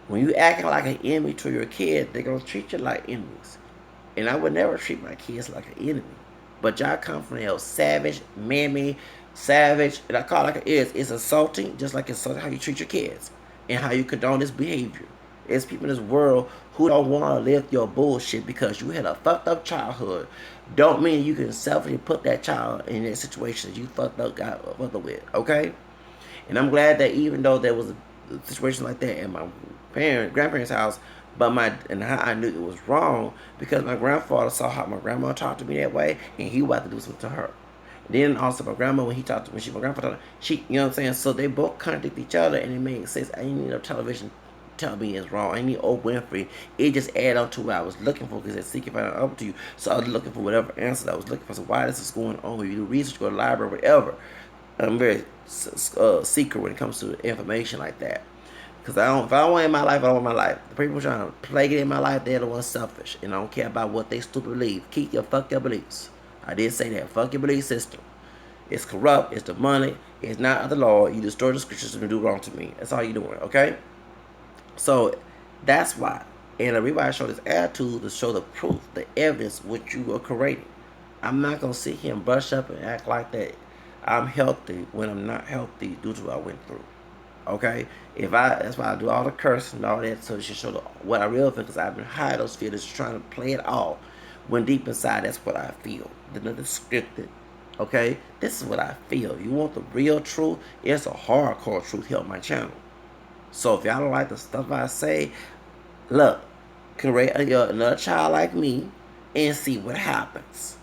When you acting like an enemy to your kid, they're gonna treat you like enemies. And I would never treat my kids like an enemy. But y'all come from a savage, mammy, savage, and I call it like it is. It's insulting, just like insulting how you treat your kids and how you condone this behavior. There's people in this world who don't want to live your bullshit because you had a fucked up childhood. Don't mean you can selfishly put that child in that situation that you fucked up with, okay? And I'm glad that even though there was a situation like that in my grandparents' house, but how I knew it was wrong because my grandfather saw how my grandma talked to me that way, and he wanted to do something to her. Then also my grandma, when my grandfather, she, you know what I'm saying? So they both contradict each other, and it made sense. I didn't need no television tell me it's wrong. I need Oprah Winfrey. It just added on to what I was looking for because it's seeking find out up to you. So I was looking for whatever answer I was looking for. So why this is going on? If you do research, go to the library, whatever. I'm very secret when it comes to information like that. Because if I don't want it in my life, I don't want my life. The people trying to plague it in my life, they're the ones selfish. And I don't care about what they stupid believe. Fuck your beliefs. I did say that. Fuck your belief system. It's corrupt. It's demonic. It's not of the law. You destroy the scriptures and do wrong to me. That's all you're doing, okay? So that's why. And everybody show this attitude to show the proof, the evidence which you are creating. I'm not going to sit here and brush up and act like that I'm healthy when I'm not healthy due to what I went through. Okay? That's why I do all the cursing and all that, so it should show what I really feel, because I've been hiding those feelings, trying to play it off, when deep inside, that's what I feel. Nothing scripted. Okay? This is what I feel. You want the real truth? It's a hardcore truth here on my channel. So if y'all don't like the stuff I say, look, create another child like me and see what happens.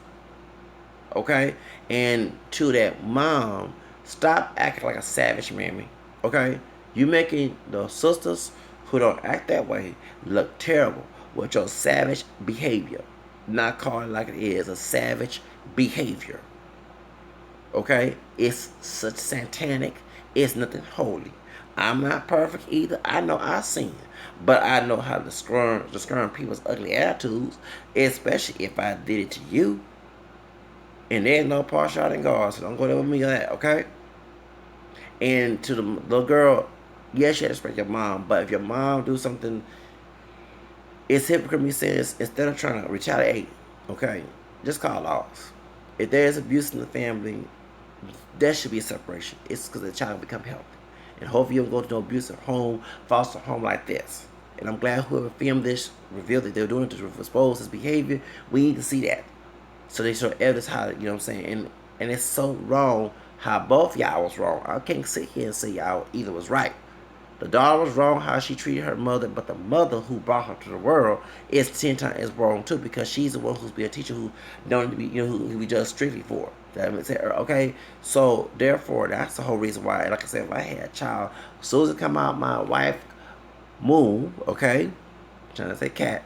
Okay? And to that mom, stop acting like a savage mammy. Okay? You making the sisters who don't act that way look terrible with your savage behavior. Not calling it like it is, a savage behavior. Okay? It's such satanic. It's nothing holy. I'm not perfect either. I know I sin. But I know how to discern people's ugly attitudes, especially if I did it to you. And there's no partiality in God, so don't go there with me on that, okay? And to the little girl, yes, you have to respect your mom, but if your mom do something, it's hypocrite me saying this, instead of trying to retaliate, okay, just call off. If there's abuse in the family, there should be a separation. It's because the child become healthy. And hopefully you don't go to no abusive home, foster home like this. And I'm glad whoever filmed this revealed that they were doing it to expose his behavior. We need to see that. So they show evidence how, you know what I'm saying? And it's so wrong how both y'all was wrong. I can't sit here and say y'all either was right. The daughter was wrong how she treated her mother, but the mother who brought her to the world is 10 times wrong too, because she's the one who's be a teacher who don't need to be, you know, who we judged strictly for. That makes sense, okay? So therefore, that's the whole reason why. Like I said, if I had a child, as soon as it come out my wife womb, okay, I'm trying to say cat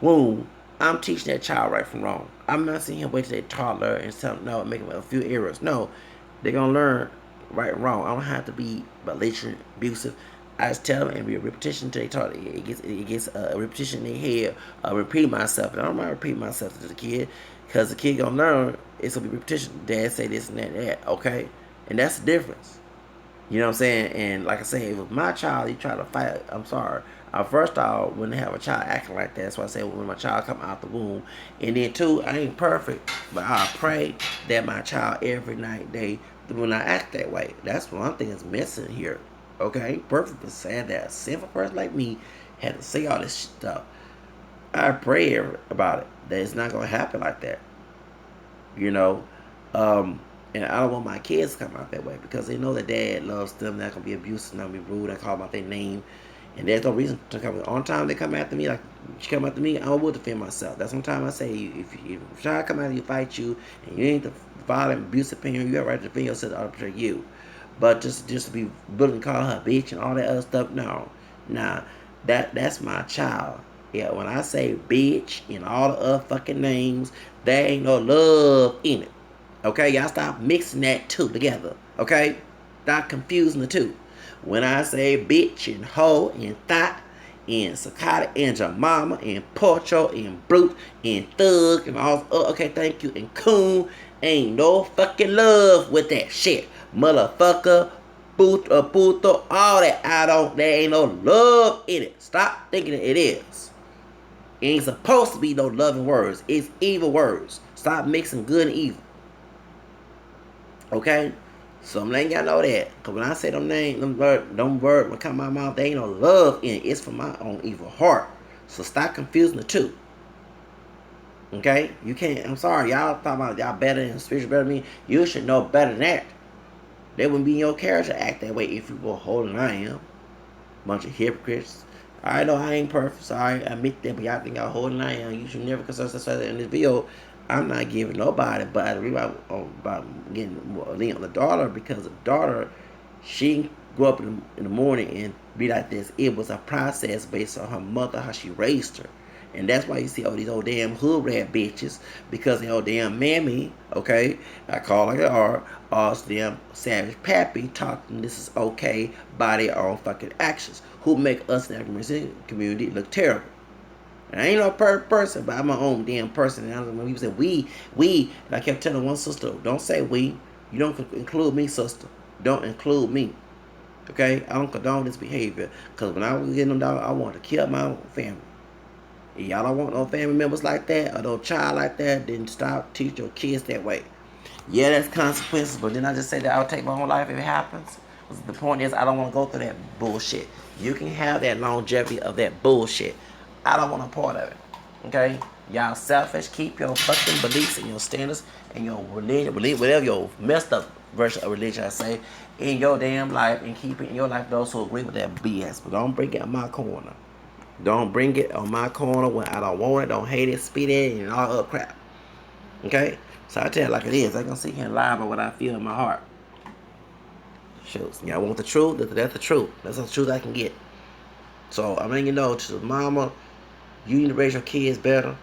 womb, I'm teaching that child right from wrong. I'm not seeing him wait till they toddler and tell them no, make them a few errors. No, they're gonna learn right and wrong. I don't have to be belligerent, abusive. I just tell them and be a repetition until they talk. It gets a repetition in their head. I repeat myself, and I don't mind repeating myself to the kid because the kid gonna learn. It's gonna be repetition. Dad say this and that. Okay, and that's the difference. You know what I'm saying? And like I say, if it was my child, you try to fight. I'm sorry. First off, wouldn't have a child acting like that. That's why I say when my child come out the womb. And then two, I ain't perfect, but I pray that my child every night they will not act that way. That's one thing that's missing here. Okay, I ain't perfect, but sad that a sinful person like me had to say all this stuff. I pray about it that it's not gonna happen like that. You know, and I don't want my kids to come out that way because they know that dad loves them. Not gonna be abusive, not gonna be rude. I call them out their name, and there's no reason to come. On time they come after me, like she come after me, I will defend myself. That's one time I say, if you try to come after you, fight you, and you ain't the violent, abusive parent, you got right to defend yourself. I'll protect you. But just to be willing to call her a bitch and all that other stuff, no, nah, that's my child. Yeah, when I say bitch and all the other fucking names, there ain't no love in it. Okay, y'all stop mixing that two together. Okay, stop confusing the two. When I say bitch and hoe and thought and Sakata and your mama and Porcho and Brute and Thug and all, okay, thank you, and Coon, ain't no fucking love with that shit. Motherfucker, puto, all that. There ain't no love in it. Stop thinking it is. It ain't supposed to be no loving words. It's evil words. Stop mixing good and evil. Okay? So I'm letting y'all know that. Because when I say them names, them words will come out of my mouth, there ain't no love in it. It's from my own evil heart. So stop confusing the two. Okay? You can't, I'm sorry, y'all talking about y'all better and spiritual better than me. You should know better than that. They wouldn't be in your character to act that way if you were holding I am. Bunch of hypocrites. I know I ain't perfect, so I admit that, but y'all think y'all holding I am. You should never consider yourself in this video. I'm not giving nobody, but I read about getting a link on the daughter because the daughter, she grew up in the morning and be like this. It was a process based on her mother, how she raised her. And that's why you see all these old damn hood rat bitches, because they old damn mammy, okay, I call like they are, all damn savage pappy talking this is okay by their own fucking actions, who make us in the community look terrible. And I ain't no perfect person, but I'm my own damn person. And when people say we, and I kept telling one sister, don't say we. You don't include me, sister. Don't include me. Okay? I don't condone this behavior. Because when I was getting them down, I wanted to kill my own family. If y'all don't want no family members like that, or no child like that, then stop teaching your kids that way. Yeah, that's consequences, but then I just say that I'll take my own life if it happens. The point is, I don't want to go through that bullshit. You can have that longevity of that bullshit. I don't want a part of it. Okay? Y'all selfish. Keep your fucking beliefs and your standards and your religion, whatever your messed up version of religion I say, in your damn life, and keep it in your life those who agree with that BS. But don't bring it in my corner. Don't bring it on my corner when I don't want it, don't hate it, spit it, and all other crap. Okay? So I tell it like it is. I can sit here and lie about what I feel in my heart. Shoot, y'all want the truth? That's the truth. That's the truth I can get. So I'm letting you know, to the mama, you need to raise your kids better.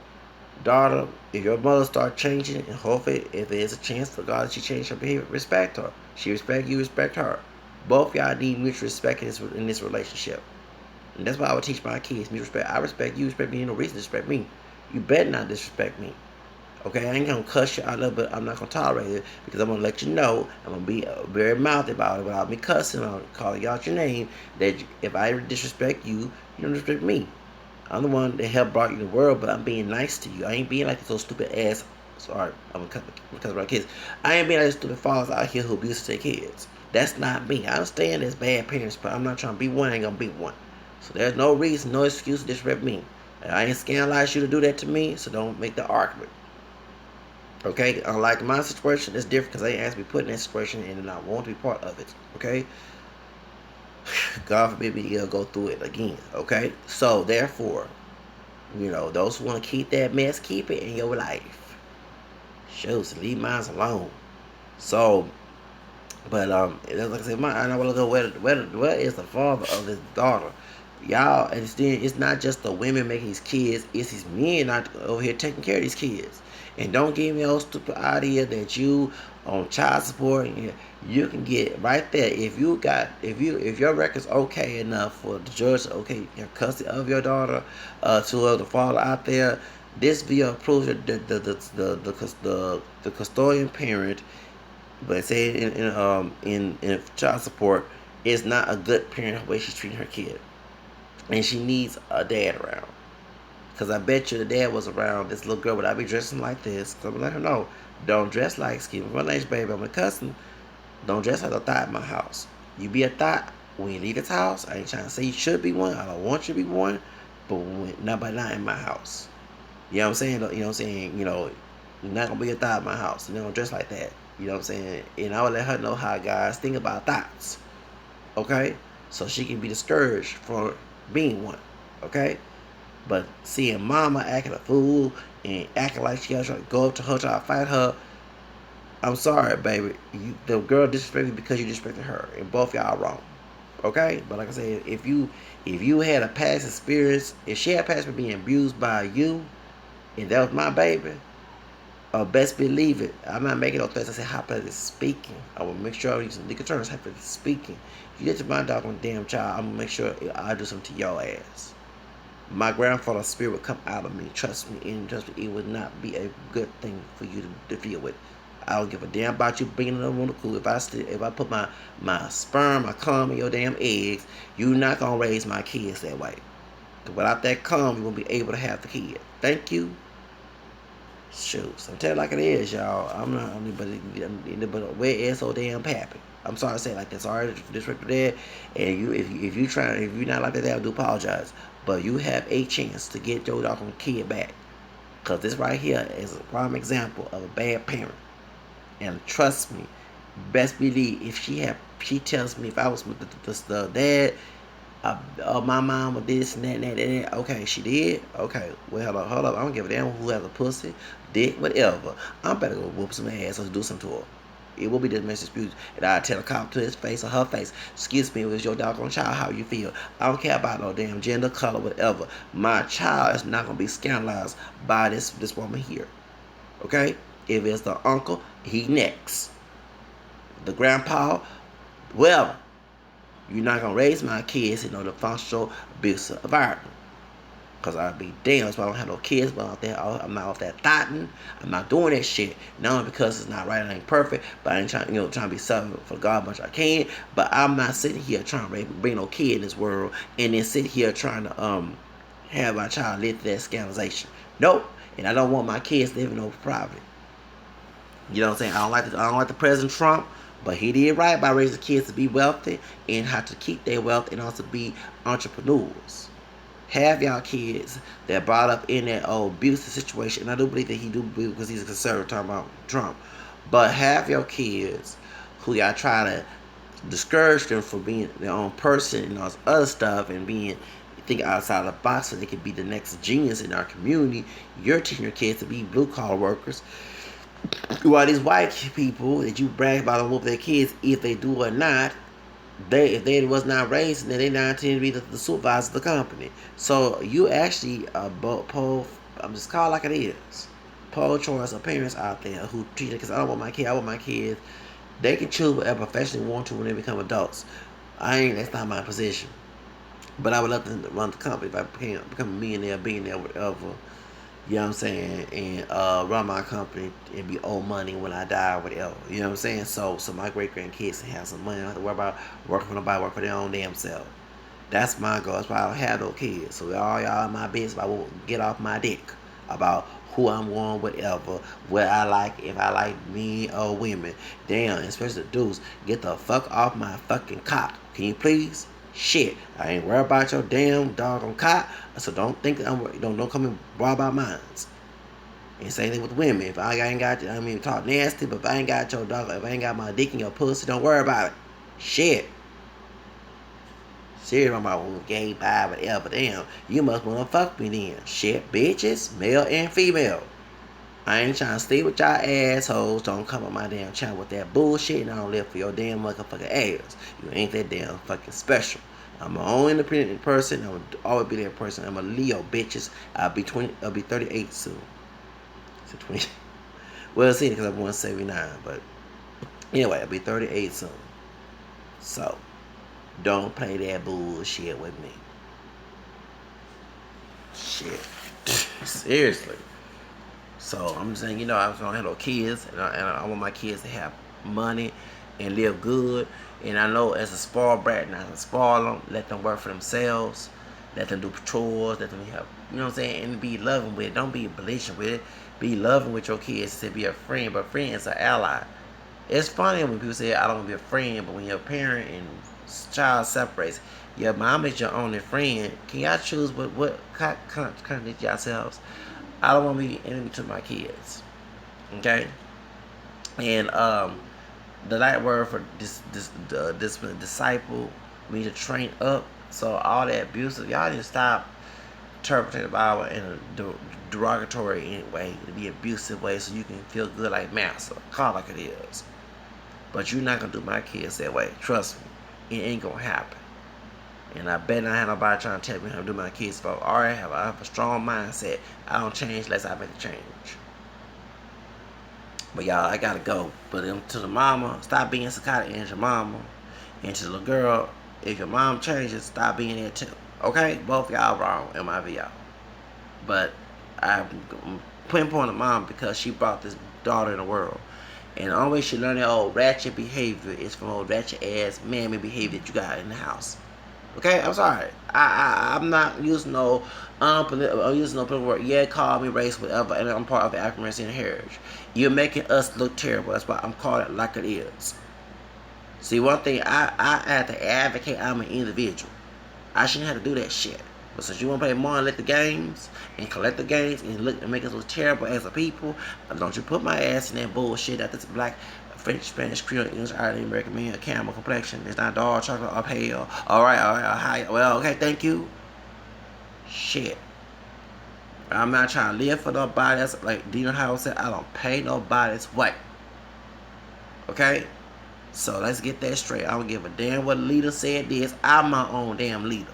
Daughter, if your mother start changing, and hopefully if there's a chance for God that she change her behavior, respect her. She respect you, respect her. Both y'all need mutual respect in this relationship. And that's why I would teach my kids mutual respect. I respect you, respect me, no reason to respect me. You better not disrespect me. Okay, I ain't gonna cuss you out of it, but I'm not gonna tolerate it because I'm gonna let you know. I'm gonna be very mouthy about it without me cussing or calling you out your name. That if I disrespect you, you don't disrespect me. I'm the one that helped brought you in the world, but I'm being nice to you. I ain't being like those stupid ass. Sorry, I'm gonna cuss about kids. I ain't being like those stupid fathers out here who abuse their kids. That's not me. I understand there's bad parents, but I'm not trying to be one. I ain't gonna be one. So there's no reason, no excuse to disrespect me. I ain't scandalize you to do that to me, so don't make the argument. Okay, unlike my situation, it's different because I ain't asked to be put in that situation and I want to be part of it. Okay, God forbid me to go through it again. Okay, so therefore, those who want to keep that mess, keep it in your life. Shows, leave mine alone. So, but like I said, I want to go where is the father of this daughter? Y'all, and then it's not just the women making these kids, it's these men not over here taking care of these kids. And don't give me no stupid idea that you on child support. You can get right there if your record's okay enough for the judge to okay your custody of your daughter to the father out there. This video proves that the custodian parent, but say in child support, is not a good parent the way she's treating her kid, and she needs a dad around. Cause I bet you the dad was around. This little girl would I be dressing like this? So I'm gonna let her know, don't dress like, excuse me, my name's baby, I'm a cousin. Don't dress like a thought in my house. You be a thought when you leave this house. I ain't trying to say you should be one. I don't want you to be one, but not in my house. You know what I'm saying? You know what I'm saying? You're not gonna be a thought in my house. You don't dress like that. You know what I'm saying? And I would let her know how guys think about thoughts. Okay? So she can be discouraged from being one. Okay? But seeing mama acting a fool and acting like she got to go up to her, try to fight her, I'm sorry, baby. The girl disrespected you because you disrespected her, and both y'all wrong. Okay? But like I said, if you had a past experience, if she had a past for being abused by you, and that was my baby, best believe it. I'm not making no threats. I say how is speaking. I will make sure I use some legal terms. How is speaking. If you get to my dog on damn child, I'm gonna make sure I do something to your ass. My grandfather's spirit would come out of me. Trust me, and trust me, it would not be a good thing for you to deal with. I don't give a damn about you bringing them on the cool. If I put my sperm, my cum in your damn eggs, you're not gonna raise my kids that way. Without that cum, you won't be able to have the kid. Thank you. Shoot, I'm telling you like it is, y'all. I'm not anybody, but where is so damn happy? I'm sorry to say it like that. Sorry to disrespect that. And if you're not like that, I do apologize. But you have a chance to get your doggone kid back. Cause this right here is a prime example of a bad parent. And trust me, best believe if she tells me if I was with the dad, my mom or this and that and that. Okay, she did. Okay, well, hold up. I don't give a damn who has a pussy, dick, whatever. I'm better go whoop some ass or do something to her. It will be this domestic dispute, and I tell a cop to his face or her face, excuse me, it was your doggone child, how you feel. I don't care about no damn gender, color, whatever. My child is not gonna be scandalized by this woman here. Okay? If it's the uncle, he next. The grandpa, well, you're not gonna raise my kids in the functional abusive environment. Cause I'd be damn if I don't have no kids, but I'm not off that thotting. I'm not doing that shit. Not only because it's not right, I ain't perfect, but I ain't trying to be selfish for God much I can. But I'm not sitting here trying to bring no kid in this world and then sit here trying to have my child live through that scandalization. Nope. And I don't want my kids living over poverty. You know what I'm saying? I don't like the President Trump, but he did right by raising kids to be wealthy and how to keep their wealth and also be entrepreneurs. Have y'all kids that brought up in that abusive situation, and I do believe that he do believe because he's a conservative talking about Trump, but have your kids who y'all try to discourage them from being their own person and all this other stuff and being think outside the box so they can be the next genius in our community. You're teaching your kids to be blue collar workers. While these white people that you brag about them with their kids, if they do or not, if they was not raised, then they not intended to be the supervisor of the company. So you actually poll. I'm just called like it is. Poll choice of parents out there who treat it because I don't want my kid. I want my kids. They can choose whatever profession they want to when they become adults. That's not my position. But I would love to run the company if I become a millionaire, billionaire, whatever. You know what I'm saying? And run my company and be owed money when I die or whatever. You know what I'm saying? So my great grandkids can have some money. I don't have to worry about working for nobody, work for their own damn self. That's my goal. That's why I don't have no kids. So all y'all in my business, I won't get off my dick about who I'm going, whatever, what I like, if I like men or women. Damn, especially the dudes, get the fuck off my fucking cock. Can you please? Shit, I ain't worried about your damn doggone cock. So don't think that don't come and worry about mine. And same thing with women. If I ain't got, talk nasty, but if I ain't got your dog, if I ain't got my dick in your pussy, don't worry about it. Shit. Serious about gay, bi, whatever. Damn, you must wanna fuck me then. Shit, bitches, male and female. I ain't trying to stay with y'all assholes. Don't come on my damn channel with that bullshit, and I don't live for your damn motherfucking ass. You ain't that damn fucking special. I'm my own independent person. I'm always be that person. I'm a Leo, bitches. I'll be 38 soon. So 20. Well, see, because I'm 179, but anyway, I'll be 38 soon. So don't play that bullshit with me. Shit. Seriously. So I'm saying, I was gonna have no kids, and I want my kids to have money and live good. And I know as a spoiled brat, not to spoil them, let them work for themselves, let them do chores, let them have, what I'm saying, and be loving with it. Don't be belligerent with it. Be loving with your kids to be a friend, but friend is an ally. It's funny when people say I don't want to be a friend, but when your parent and child separates, your mom is your only friend. Can y'all choose what contradict yourselves? I don't want to be enemy to my kids. Okay? And the light word for disciple means to train up. So all that abusive, y'all need to stop interpreting the Bible in a derogatory way, to be abusive way, so you can feel good like master. Call it like it is. But you're not gonna do my kids that way. Trust me, it ain't gonna happen. And I bet not have nobody trying to tell me how to do my kids. But I have a strong mindset. I don't change unless I make a change. But y'all, I gotta go. But to the mama, stop being psychotic and your mama. And to the little girl, if your mom changes, stop being there too. Okay? Both y'all wrong in my video. But I'm pinpointing mom because she brought this daughter in the world. And the only way she learned that old ratchet behavior is from old ratchet ass mammy behavior that you got in the house. Okay, I'm sorry. I'm not using no political word. Yeah, call me race, whatever, and I'm part of the African American heritage. You're making us look terrible. That's why I'm calling it like it is. See, one thing, I have to advocate. I'm an individual. I shouldn't have to do that shit. But since you want to play more and let the games and collect the games and look and make us look terrible as a people, don't you put my ass in that bullshit that this black, French, Spanish, Creole, English, Irish, American man, caramel complexion. It's not dark chocolate or pale. Alright, hi. Well, okay, thank you. Shit. I'm not trying to live for nobody. That's like Dino Howard said, I don't pay nobody's way. Okay? So let's get that straight. I don't give a damn what a leader said this. I'm my own damn leader.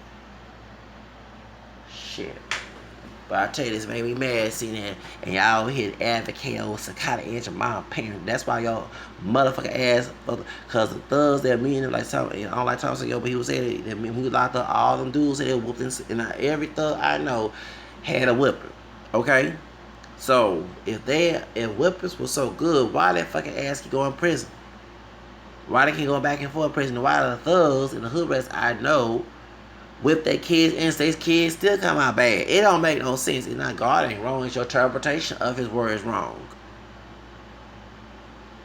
Shit. But I tell you, this made me mad seeing that. And y'all over here advocating over psychotic and your mom parent. That's why y'all motherfucking ass. Because the thugs that mean, like, I don't like talking to yo, but he was saying that when we locked up, all them dudes that whooped, and every thug I know had a whipping. Okay? So, if whippers were so good, why that fucking ass keep going in prison? Why they keep going back and forth in prison? Why the thugs and the hood rats I know whip their kids and say kids still come out bad? It don't make no sense. It's not God ain't wrong. It's your interpretation of his word is wrong.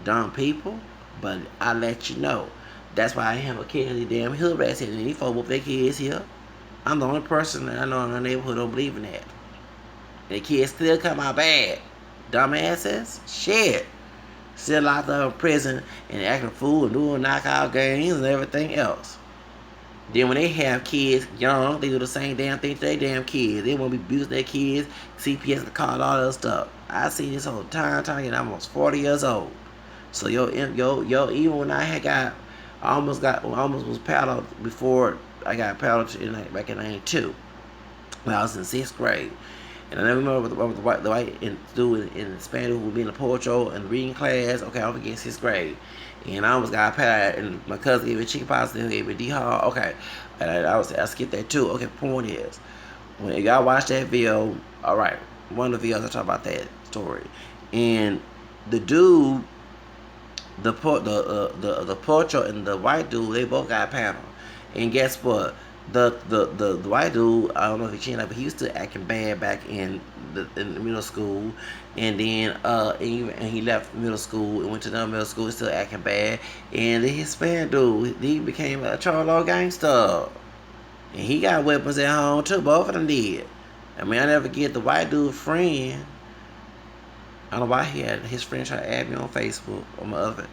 Dumb people. But I let you know. That's why I have a kid. These damn hood rats here. And these folks whoop their kids here. I'm the only person that I know in the neighborhood don't believe in that. Their kids still come out bad. Dumbasses. Shit. Still locked up in prison and acting a fool and doing knockout games and everything else. Then when they have kids young, they do the same damn thing to their damn kids. They want to be abusing their kids, CPS, the car, all that stuff. I see this whole time, and I'm almost 40 years old. So even when I had I almost was paddled before I got paddled back in '92 when I was in 6th grade. And I never remember the white dude in Spanish who would be in the poetry and reading class. Okay, I'm in 6th grade. And I almost got paid, and my cousin gave me chicken pasta, and gave me D-Hall. Okay, and I skipped that too. Okay, point is, when y'all watch that video, all right, one of the videos I talk about that story, and the dude, the poetry and the white dude, they both got panel, and guess what? The white dude, I don't know if he changed, but he was still acting bad back in middle school, and then and he left middle school and went to another middle school, still acting bad. And the Hispanic dude, he became a cholo gangster, and he got weapons at home too. Both of them did. I mean, I never get the white dude friend. I don't know why he had his friend try to add me on Facebook or my other.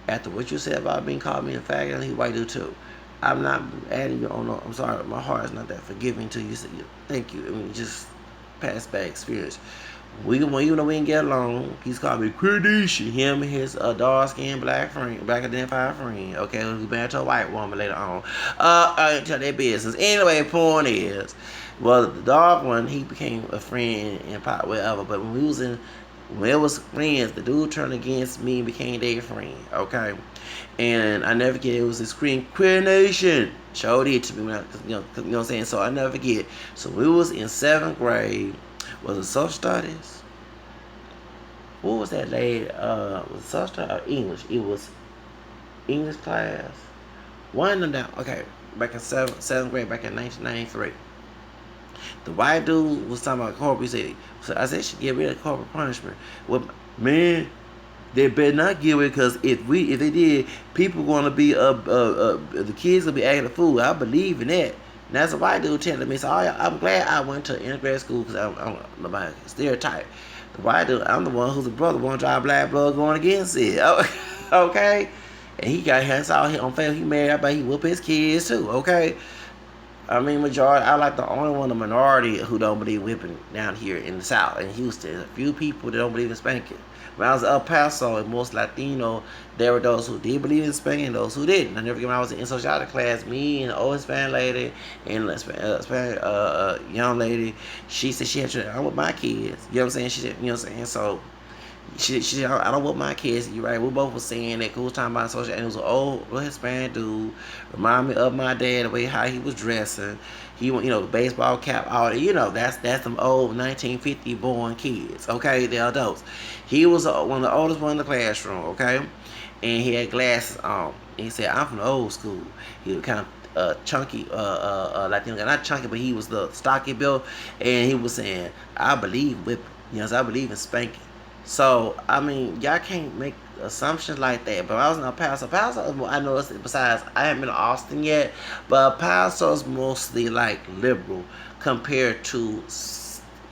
After what you said about being called me a faggot, he white dude too. I'm not adding you on. I'm sorry, my heart is not that forgiving to you. So thank you. I mean, just past bad experience. Even though we didn't get along, he's called me Credetia. Him and his dark skinned black friend, black identified friend. Okay, who's married to a white woman later on. I didn't tell their business. Anyway, point is, well, the dog one, he became a friend and pot whatever. But when it was friends, the dude turned against me and became their friend. Okay, and I never forget, it was this screen Queer Nation. Showed it to me when you know what I'm saying. So I never forget. So we was in 7th grade. Was it social studies? What was that lady? Was it social studies or English? It was English class. One of them down. Okay, back in seventh grade, back in 1993. The white dude was talking about corporal. He said, so I said, should get rid of corporal punishment. Well, man, they better not give it, because if they did, people gonna be the kids gonna be acting a fool. I believe in that. And that's a white dude telling me. So I'm glad I went to integrated school, because I'm my stereotype. The white dude, I'm the one who's a brother, want to drive black blood going against it. Okay, and he got hands out here on Facebook. He married, I bet he whoop his kids too. Okay. I mean, majority. I like the only one, the minority who don't believe whipping down here in the South, in Houston. A few people that don't believe in spanking. When I was in El Paso, and most Latino, there were those who did believe in spanking, and those who didn't. I never forget when I was in sociology class, me and the old Hispanic lady and Hispanic young lady, she said she had to. I'm with my kids. You know what I'm saying? She said, you know what I'm saying? So she said, I don't want my kids. You right? We both were saying that. Cause we was talking about social, and it was an old little Hispanic dude. Remind me of my dad, the way how he was dressing. He went, baseball cap, all that. That's some old 1950 born kids. Okay, they're adults. He was one of the oldest one in the classroom. Okay, and he had glasses on. And he said, "I'm from the old school." He was kind of chunky, Latino guy, not chunky, but he was the stocky built, and he was saying, "I believe whipping. I believe in spanking." So, I mean, y'all can't make assumptions like that. But I was in El Paso. Paso, I noticed, besides, I haven't been to Austin yet, but El Paso is mostly like liberal compared to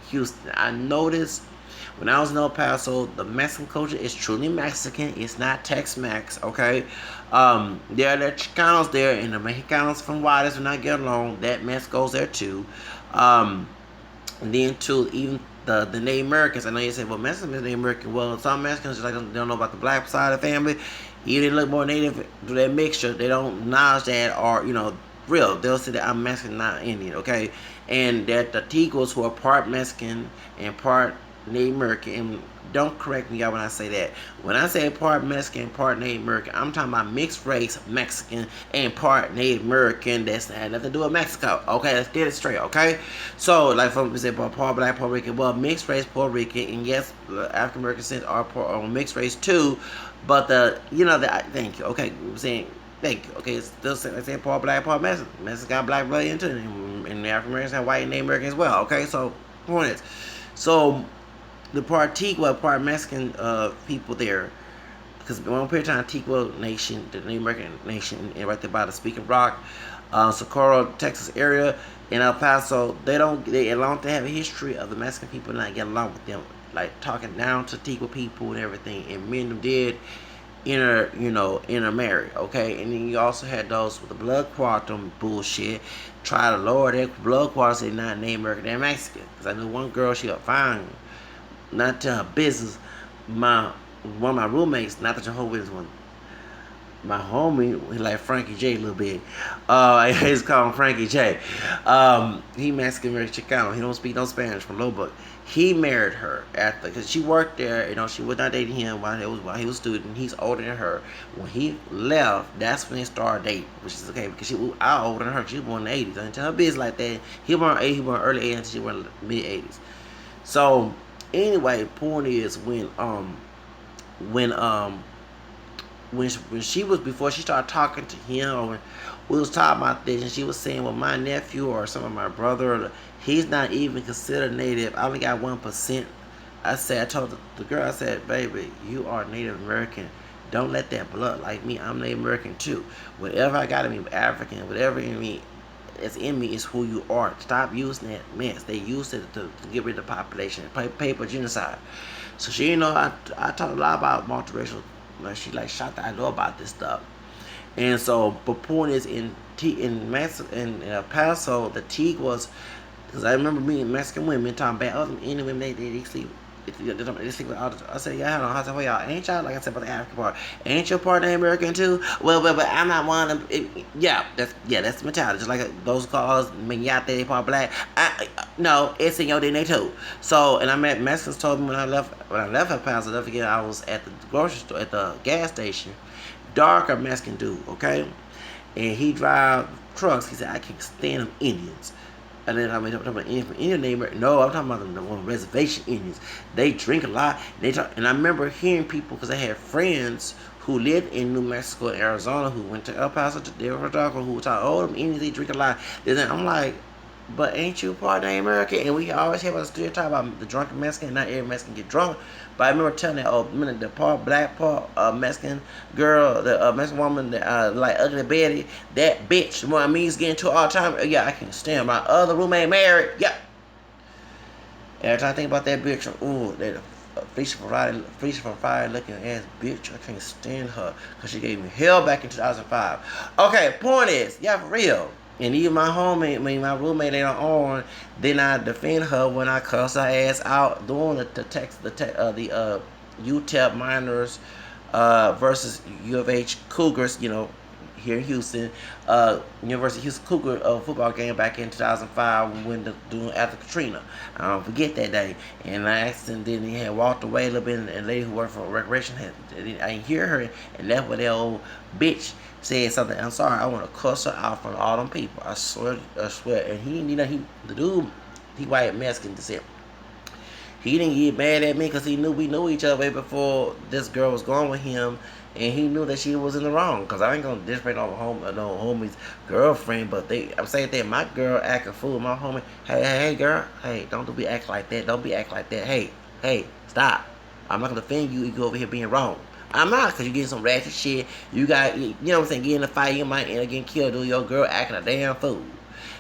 Houston. I noticed when I was in El Paso, the Mexican culture is truly Mexican. It's not Tex-Mex, okay? There are Chicanos there, and the Mexicanos from Juarez do not get along. That mess goes there too. And then too, even the Native Americans. I know you say, well, Mexicans is Native American. Well, some Mexicans just like don't know about the black side of the family. Even they look more native to that mixture. They don't acknowledge that, or real. They'll say that I'm Mexican, not Indian. Okay, and that the Tigos, who are part Mexican and part Native American. And don't correct me, y'all, when I say that. When I say part Mexican, part Native American, I'm talking about mixed race Mexican and part Native American. That's had nothing to do with Mexico. Okay, let's get it straight. Okay, so like folks say, part black, Puerto Rican. Well, mixed race Puerto Rican, and yes, African Americans are mixed race too. But thank you. Okay, I'm saying. Thank you. Okay, it's still saying part black, part Mexican. Mexican got black blood into it, and the African Americans have white and Native American as well. Okay, so point is, so the part Tigua, part Mexican people there, because one period of time, Tigua Nation, the Native American nation, and right there by the Speaking Rock, Socorro, Texas area, in El Paso, they along to have a history of the Mexican people not getting along with them, like talking down to Tigua people and everything, and many of them did intermarry, okay? And then you also had those with the blood quantum bullshit, try to lower their blood quantum, say not Native American, they're Mexican. Because I knew one girl, she got fine, not to her business. One of my roommates, not the Jehovah's one, my homie, he like Frankie J a little bit. He's called Frankie J. He Mexican, American Chicano. He don't speak no Spanish from Lubbock. He married her after, because she worked there. She was not dating him while he was a student. He's older than her. When he left, that's when they started dating, which is okay because I was older than her. She was born in the 80s. I didn't tell her business like that. He was born early 80s, she was mid 80s. So anyway, point is when she was, before she started talking to him, or when we was talking about this, and she was saying, well, my nephew or some of my brother, he's not even considered native. I only got 1%. I told the girl, I said, baby, you are Native American. Don't let that blood like me. I'm Native American too. Whatever I got to be African, whatever in me it's in me is who you are. Stop using that mess. They use it to get rid of the population. Paper genocide. So she, I talk a lot about multiracial. She like shocked that I know about this stuff. And so, the point is, in El Paso, the Teague was, because I remember meeting Mexican women talking about other Indian women, they sleep I said, yeah, hold on. I said, well, y'all, ain't y'all, like I said about the African part, ain't your part American too? Well, but I'm not one of them. That's the mentality. Just like those calls, Minyate, they part black. No, it's in your DNA too. So, and I met Mexicans told me when I left El Paso, never forget, I was at the grocery store, at the gas station, darker Mexican dude, okay? And he drive trucks. He said, I can't stand them Indians. And then I'm talking about Indian neighbor. No, I'm talking about the one reservation Indians. They drink a lot. And I remember hearing people, because I had friends who lived in New Mexico and Arizona who went to El Paso, to Denver, who were talking, oh, them Indians, they drink a lot. Then I'm like, but ain't you part of America? And we always have a stereotype about the drunken Mexican. Not every Mexican get drunk. But I remember telling that, the part black part Mexican girl, the Mexican woman that like Ugly Betty, that bitch, the one I mean is getting to all the time. Yeah, I can't stand my other roommate married. Yeah. Every time I think about that bitch, ooh, that Felicia from Friday looking ass bitch, I can't stand her because she gave me hell back in 2005. Okay, point is, yeah, for real. And even my roommate later on, then I defend her when I cuss her ass out doing the UTEP minors versus U of H Cougars, here in Houston, University of Houston Cougar football game back in 2005 when doing after Katrina. I don't forget that day. And I asked him, then he had walked away a little bit, and a lady who worked for recreation I didn't hear her, and left with that old bitch said something. I'm sorry, I want to cuss her out from all them people. I swear. And the dude, he white Mexican descent. He didn't get mad at me because he knew we knew each other way before this girl was going with him, and he knew that she was in the wrong. Because I ain't gonna disrespect no homie's girlfriend, but I'm saying that my girl acting fool, my homie. Hey, girl, hey, don't be acting like that. Don't be acting like that. Hey, stop. I'm not gonna defend you. You go over here being wrong. I'm not, because you're getting some ratchet shit. You got, you know what I'm saying, get in a fight, you might end up getting killed, do your girl acting a damn fool.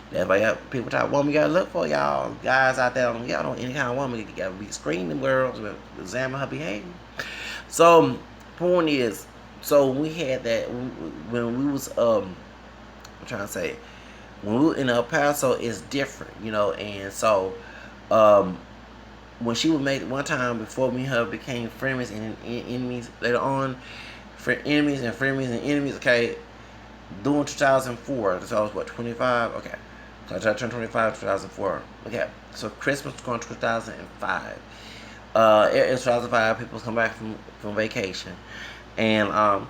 That's why people type of woman you gotta look for, y'all guys out there. Y'all don't any kind of woman, you gotta be screening girls, examine her behavior. So, point is, so we had that when we was, I'm trying to say, when we were in El Paso, it's different, and so, when she would make one time before me and her became frenemies and enemies later on, enemies and frenemies and enemies. Okay, doing 2004. So I was what 25. Okay, so I turned 25 2004. Okay, so Christmas was going 2005. It was 2005. People come back from vacation, and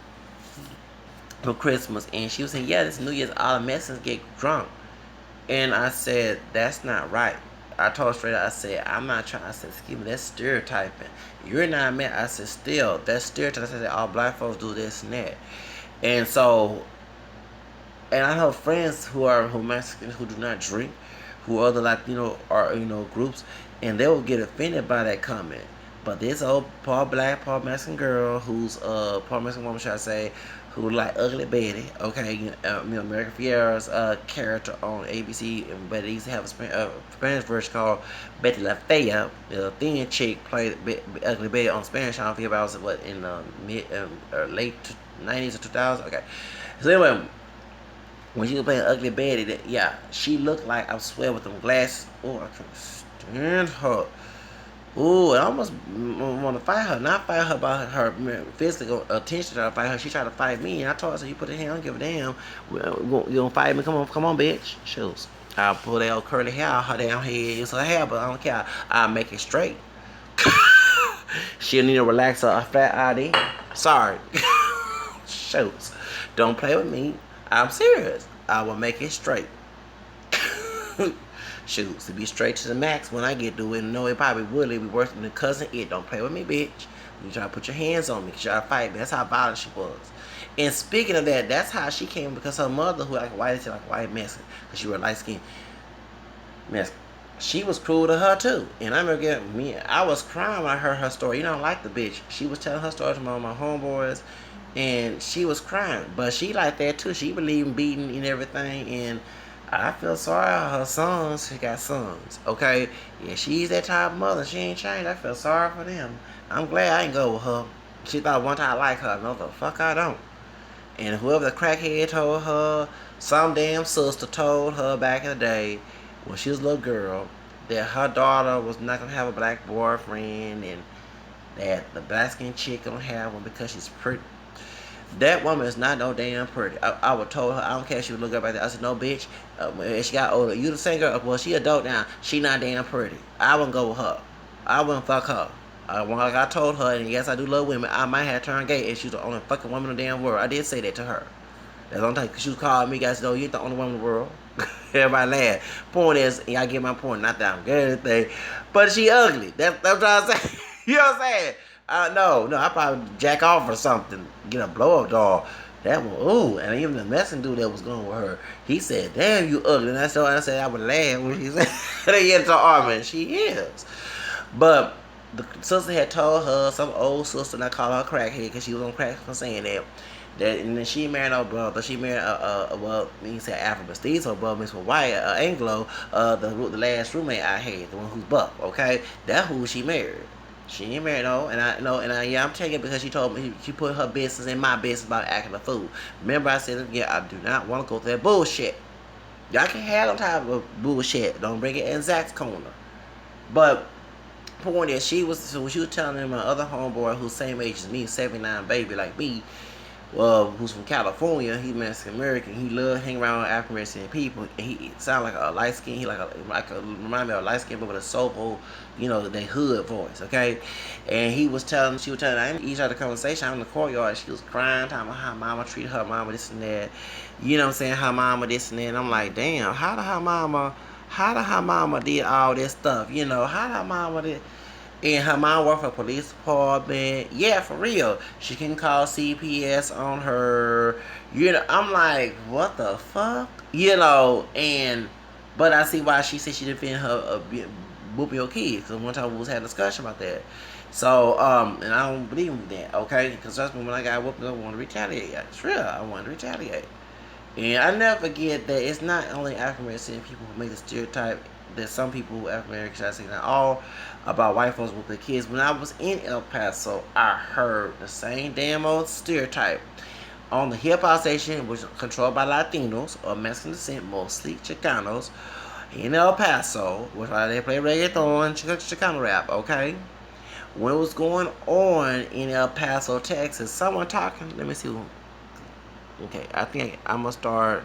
for Christmas, and she was saying, yeah, this New Year's all the Mexicans get drunk, and I said that's not right. I told her straight out, I said, I'm not trying, I said, excuse me, that's stereotyping. You're not mad. I said, still, that's stereotyping. I said, all black folks do this and that. And so, and I have friends who Mexicans who do not drink, who other Latino or, groups, and they will get offended by that comment. But this old part black, part Mexican girl who's, part Mexican woman, should I say, who like Ugly Betty, okay, American Fierra's character on ABC, but they used to have a Spanish version called Betty La Fea. The thin chick played Ugly Betty on Spanish. I don't think about what in the late 90s or 2000s. Okay, so anyway, when she was playing Ugly Betty, she looked like, I swear, with them glasses. Oh, I can't stand her. Ooh, I almost want to fight her. Not fight her about her physical attention to fight her. She tried to fight me, and I told her, so you put it here, I don't give a damn. You gonna fight me? Come on, bitch. Shoes. I'll pull that old curly hair out her damn head. It's her hair, but I don't care. I'll make it straight. She'll need to relax her fat ID. Sorry. Shoes. Don't play with me. I'm serious. I will make it straight. Shoot, to be straight to the max when I get to it. No, it probably would. It be worse than the cousin. Don't play with me, bitch. You try to put your hands on me. You try to fight me. That's how violent she was. And speaking of that, that's how she came, because her mother, who like white Mexican, because she was light skinned Mexican, she was cruel to her too. And I remember I was crying when I heard her story. You know, like the bitch. She was telling her story to my homeboys, and she was crying. But she like that too. She believed in beating and everything, and I feel sorry for her sons. She got sons, okay? Yeah, she's that type of mother. She ain't changed. I feel sorry for them. I'm glad I ain't go with her. She thought one time I like her. No, the fuck I don't. And whoever the crackhead told her, some damn sister told her back in the day when she was a little girl, that her daughter was not gonna have a black boyfriend, and that the black skin chick gonna have one because she's pretty. That woman is not no damn pretty. I would told her, I don't care if she would look up like that. I said, no, bitch. If she got older, you the same girl. Well, she adult now. She not damn pretty. I wouldn't go with her. I wouldn't fuck her. Like I told her, and yes, I do love women. I might have turned gay if she's the only fucking woman in the damn world. I did say that to her. That's the only time she was calling me, guys. No, you ain't the only woman in the world. Everybody laugh. Point is, y'all get my point. Not that I'm good at anything, but she ugly. That's what I'm saying. You know what I'm saying? No, I probably jack off or something, get a blow up doll. That one, ooh, and even the Mexican dude that was going with her, he said, "Damn, you ugly." And I said I would laugh when she said, "They get to argument." She is, but the sister had told her, some old sister, and I call her crackhead because she was on crack for saying that. And then she married her brother. She married well, you say Afro mestizo, brother mixed with white, Anglo, the last roommate I had, the one who's buck. Okay, that's who she married. She ain't married no, and I know, and yeah, I'm taking it because she told me she put her business in my business about acting a fool. Remember, I said, yeah, I do not want to go through that bullshit. Y'all can have them type of bullshit. Don't bring it in Zach's corner. But point is, she was telling me my other homeboy who's same age as me, 79 baby like me, who's from California. He's Mexican American. He love hang around African American people. And he sound like a light skin. He like remind me of a light skin, but with a soulful, that hood voice. Okay, and she was telling. I each other conversation out in the courtyard. She was crying, talking about how mama treated her mama this and that. You know what I'm saying? Her mama this and that. And I'm like, damn, how did her mama did all this stuff? How did her mama did. And her mom worked for the police department. Yeah, for real. She can call CPS on her. I'm like, what the fuck? But I see why she said she defended her whooping your kids. Because one time we was having a discussion about that. So, and I don't believe in that, okay? Because trust me, when I got whooped, I wanted to retaliate. It's real. I wanted to retaliate. And I never forget that it's not only African American people who make the stereotype. There's some people who African American, I say not all, about white folks with their kids. When I was in El Paso, I heard the same damn old stereotype on the hip hop station, which is controlled by Latinos or Mexican descent, mostly Chicanos, in El Paso, which they play reggaeton, Chicano rap. Okay, when it was going on in El Paso, Texas, someone talking. Let me see. Okay, I think I'm gonna start.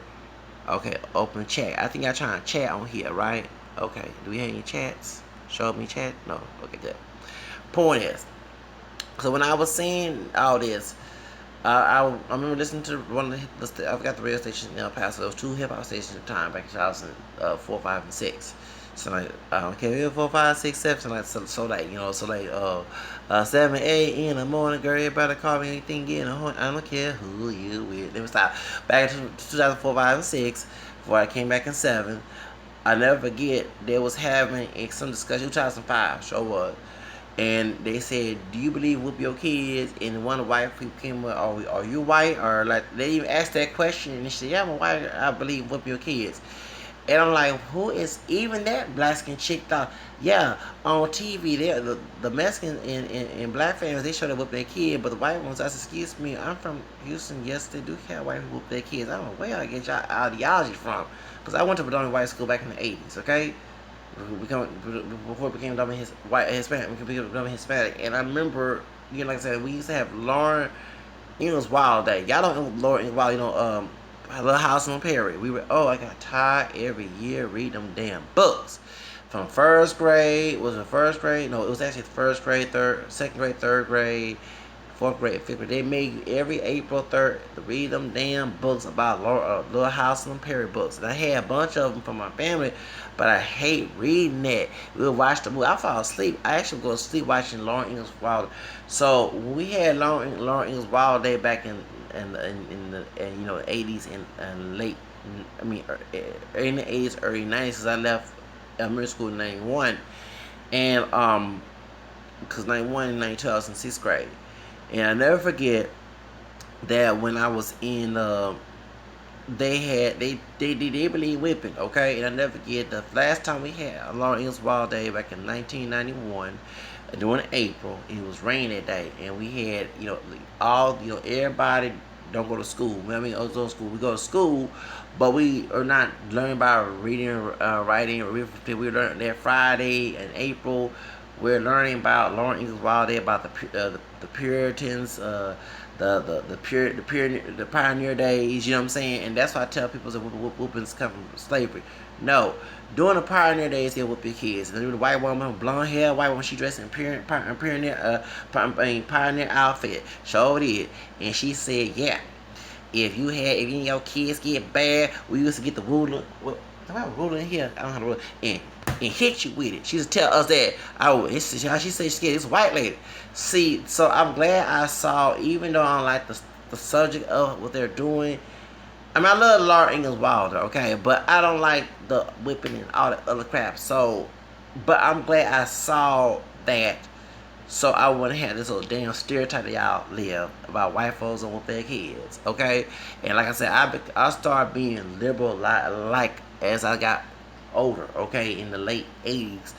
Okay, open chat. I think I'm trying to chat on here, right? Okay, do we have any chats? Show me chat? No. Okay, good. Point is, so when I was saying all this, I remember listening to one of I forgot the radio station in El Paso. There was 2 hip hop stations at the time back in 2004, 5, and 6. So like, I don't care, 4, 5, 6, 7, so like 7, 8 in the morning, girl, you better call me anything getting a horn. I don't care who you with. Let me stop. Back in 2004, 5, and 6, before I came back in 7, I never forget they was having some discussion. 2005, sure was. And they said, "Do you believe whoop your kids?" And one of the white people came up, "Are you white?" Or like they even asked that question, and she said, "Yeah, I'm white. I believe whoop your kids." And I'm like, who is even that black skin chick? Thought, yeah, on TV, the Mexican and black families, they show them whoop their kid, but the white ones, I said, excuse me, I'm from Houston. Yes, they do have white people whoop their kids. I don't know where I get y'all ideology from, because I went to Padonia White School back in the 80s. Okay. Before it became Hispanic, we became Hispanic, and I remember, like I said, we used to have Lauren Ingalls Wilder. Y'all don't know Lauren Ingalls Wilder, Little House on Perry. I got tired every year reading them damn books. From first grade, was it first grade? No, it was actually first grade, second grade, third grade, fourth grade, fifth grade. They made you every April 3rd to read them damn books about Little House on Perry books. And I had a bunch of them from my family, but I hate reading that. We would watch the movie. I fall asleep. I actually go to sleep watching Lauren Ingalls Wilder. So when we had Lauren Ingalls Wilder back in the 80s and late, in the 80s, early 90s, because I left middle school in 91, and because 91 and 92 I was in 6th grade, and I never forget that when I was in they believe whipping, okay, and I never forget the last time we had Lauren Ingalls Wilder back in 1991. During April, it was raining that day, and we had, everybody don't go to school. I mean, go to school. We go to school, but we are not learning about reading, writing, arithmetic. We learn that Friday in April. We're learning about Lauren Ingalls Wilder, about the Puritans, the pioneer days. You know what I'm saying? And that's why I tell people that whoopings come from slavery. No, during the pioneer days, they whoop your kids. And the white woman, blonde hair, white woman, she dressed in pioneer outfit. Showed it, and she said, yeah. If any of your kids get bad, we used to get the ruler. Well, do I have a ruler in here? I don't have a ruler. And hit you with it. She used to tell us that. How she said she scared this white lady. See, so I'm glad I saw, even though I don't like the subject of what they're doing. I mean, I love Laura Ingalls Wilder, okay, but I don't like the whipping and all that other crap. So, but I'm glad I saw that, so I wouldn't have this little damn stereotype that y'all live about white folks and with their kids, okay? And like I said, I started being liberal like as I got older, okay, in the late 80s,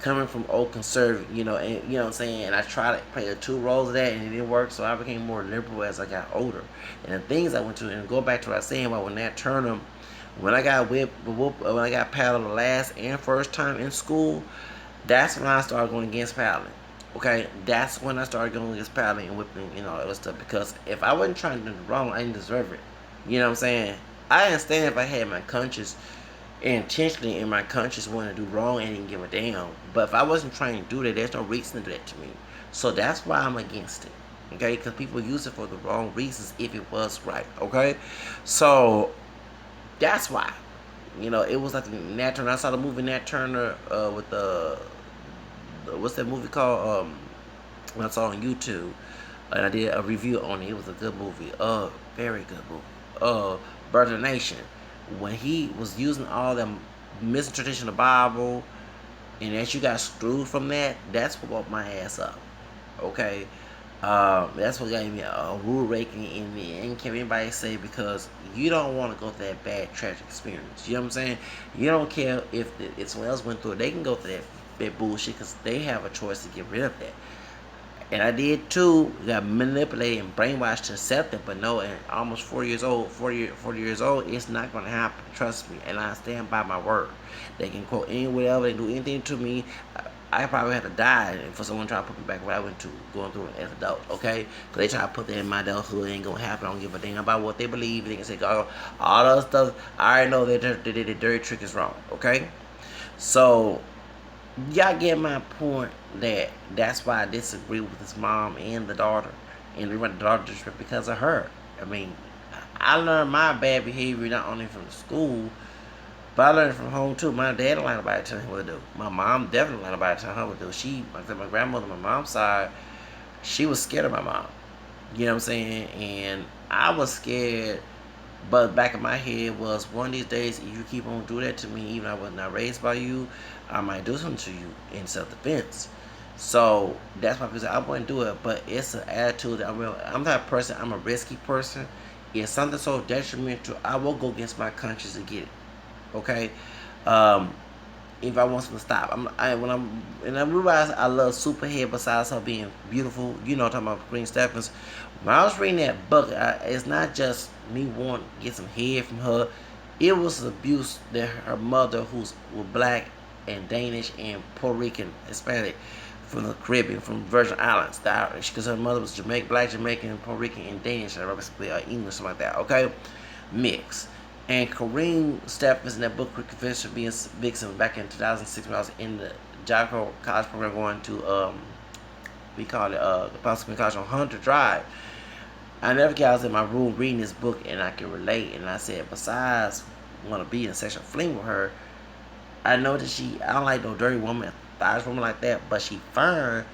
coming from old conservative, and you know what I'm saying, and I tried to play the two roles of that, and it didn't work, so I became more liberal as I got older. And the things I went to, and go back to what I was saying about when Nat Turner, when I got when I got paddled the last and first time in school, that's when I started going against paddling. Okay, that's when I started going against paddling and whipping, all that other stuff. Because if I wasn't trying to do wrong, I didn't deserve it. You know what I'm saying? I understand if I had my conscience intentionally in my conscience wanting to do wrong and didn't give a damn. But if I wasn't trying to do that, there's no reason to do that to me. So that's why I'm against it. Okay, because people use it for the wrong reasons if it was right. Okay, so that's why. It was like Nat Turner. I saw the movie Nat Turner with what's that movie called? When I saw on YouTube, and I did a review on it. It was a good movie. Very good movie. Birth of the Nation. When he was using all them misinterpretation of the Bible, and as you got screwed from that, that's what woke my ass up. Okay. That's what got me a rule raking in me. And can anybody say, because you don't want to go through that bad tragic experience. You know what I'm saying? You don't care if someone else went through it. They can go through that bullshit because they have a choice to get rid of that. And I did too. Got manipulated and brainwashed to accept it, but no. And almost 40 years old, it's not going to happen. Trust me, and I stand by my word. They can quote any whatever, they can do anything to me. I probably have to die for someone trying to put me back where I went to, going through it as an adult, okay? Because they try to put that in my adulthood, it ain't going to happen. I don't give a damn about what they believe. They can say, oh, all that stuff. I already know that the dirty trick is wrong, okay? So, y'all get my point that's why I disagree with his mom and the daughter. And the daughter disrespect because of her. I mean, I learned my bad behavior not only from school, but I learned it from home too. My dad don't like nobody telling him what to do. My mom definitely don't like nobody telling her what to do. My grandmother, my mom's side, she was scared of my mom. You know what I'm saying? And I was scared, but back in my head was, one of these days, if you keep on doing that to me, even though I was not raised by you, I might do something to you in self-defense. So that's why people say I wouldn't do it, but it's an attitude that I'm that person. I'm a risky person. If something so detrimental, I will go against my conscience to get it. Okay, if I want something to stop, and I realize I love Superhead. Besides her being beautiful, talking about Green Stephens. When I was reading that book, it's not just me wanting to get some head from her. It was abuse that her mother, who's black and Danish and Puerto Rican, Hispanic, from the Caribbean, from Virgin Islands, the Irish, because her mother was black Jamaican, Puerto Rican, and Danish, or English, something like that. Okay, mix. And Kareem Stephens in that book, Confession of Being Vixen, back in 2006, when I was in the Jocko College program going to, we call it Apostle College on Hunter Drive. I never forget I was in my room reading this book, and I can relate. And I said, besides want to be in a sexual fling with her, I know that I don't like no dirty woman, thighs woman like that, but she fine.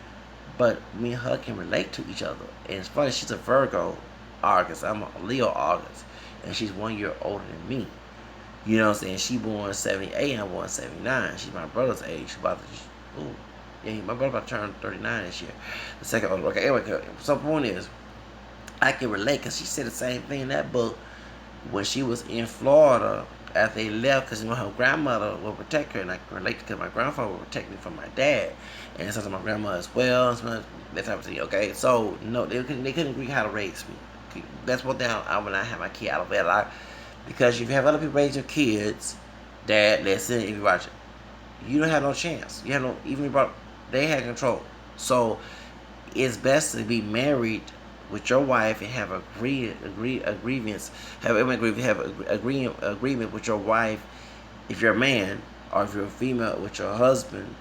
But me and her can relate to each other. And it's funny, she's a Virgo August. I'm a Leo August. And she's 1 year older than me. You know what I'm saying? She born 78 and I'm born 79. She's my brother's age. My brother about to turn 39 this year. The second older. Okay, anyway, so the point is, I can relate because she said the same thing in that book when she was in Florida after they left, because her grandmother would protect her, and I can relate because my grandfather would protect me from my dad, and my grandmother as well, that type of thing. Okay, so no, they couldn't agree how to raise me. That's one thing I would not have my kid out of wedlock, because if you have other people raise your kids, dad, listen, if you watch it, you don't have no chance. You have no, even if they had control. So it's best to be married with your wife and have agreements. Agreement with your wife if you're a man, or if you're a female with your husband,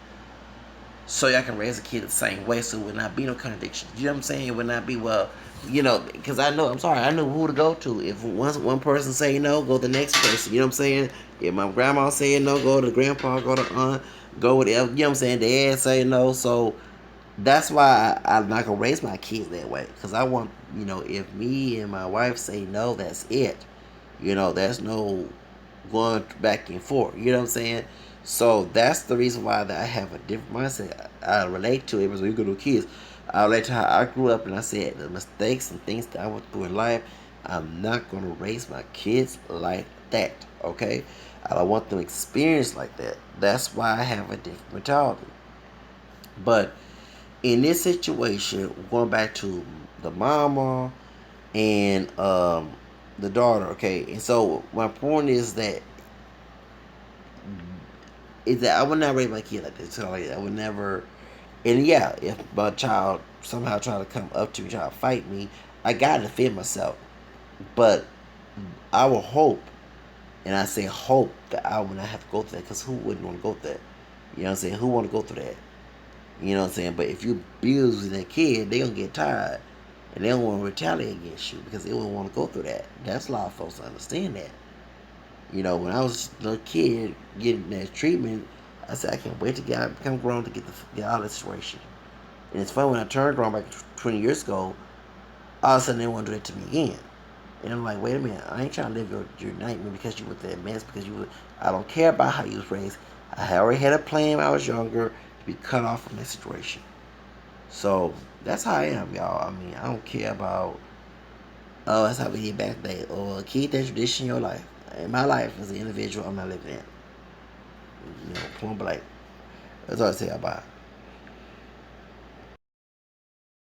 so y'all can raise a kid the same way, so it would not be no contradiction. You know what I'm saying? It would not be, well, because I know who to go to. If once one person say no, go to the next person. You know what I'm saying? If my grandma say no, go to grandpa, go to aunt, go with the, you know what I'm saying? Dad say no, so that's why I'm not gonna raise my kids that way. Because I want, if me and my wife say no, that's it. There's no going back and forth. You know what I'm saying? So that's the reason why that I have a different mindset. I relate to it as we go to kids. I relate to how I grew up, and I said the mistakes and things that I went through in life. I'm not gonna raise my kids like that. Okay, I don't want them experience like that. That's why I have a different mentality. But in this situation, going back to the mama and the daughter, okay. And so my point is that I would not raise my kid like this. So like, I would never. And yeah, if my child somehow try to come up to me, try to fight me, I gotta defend myself. But I will hope, and I say hope, that I would not have to go through that, because who wouldn't want to go through that? You know what I'm saying? Who want to go through that? You know what I'm saying? But if you abuse that kid, they gonna get tired, and they don't want to retaliate against you, because they don't want to go through that. That's a lot of folks understand that. When I was a little kid getting that treatment, I said I can't wait to become grown to get out of the situation. And it's funny, when I turned around back 20 years ago, all of a sudden they want to do that to me again. And I'm like, wait a minute, I ain't trying to live your nightmare because you went through that mess, I don't care about how you was raised. I already had a plan when I was younger to be cut off from that situation. So that's how I am, y'all. I mean, I don't care about, oh, that's how we did back then, or keep that tradition in your life. In my life as an individual, I'm not living it. Point blank. That's all I say about it.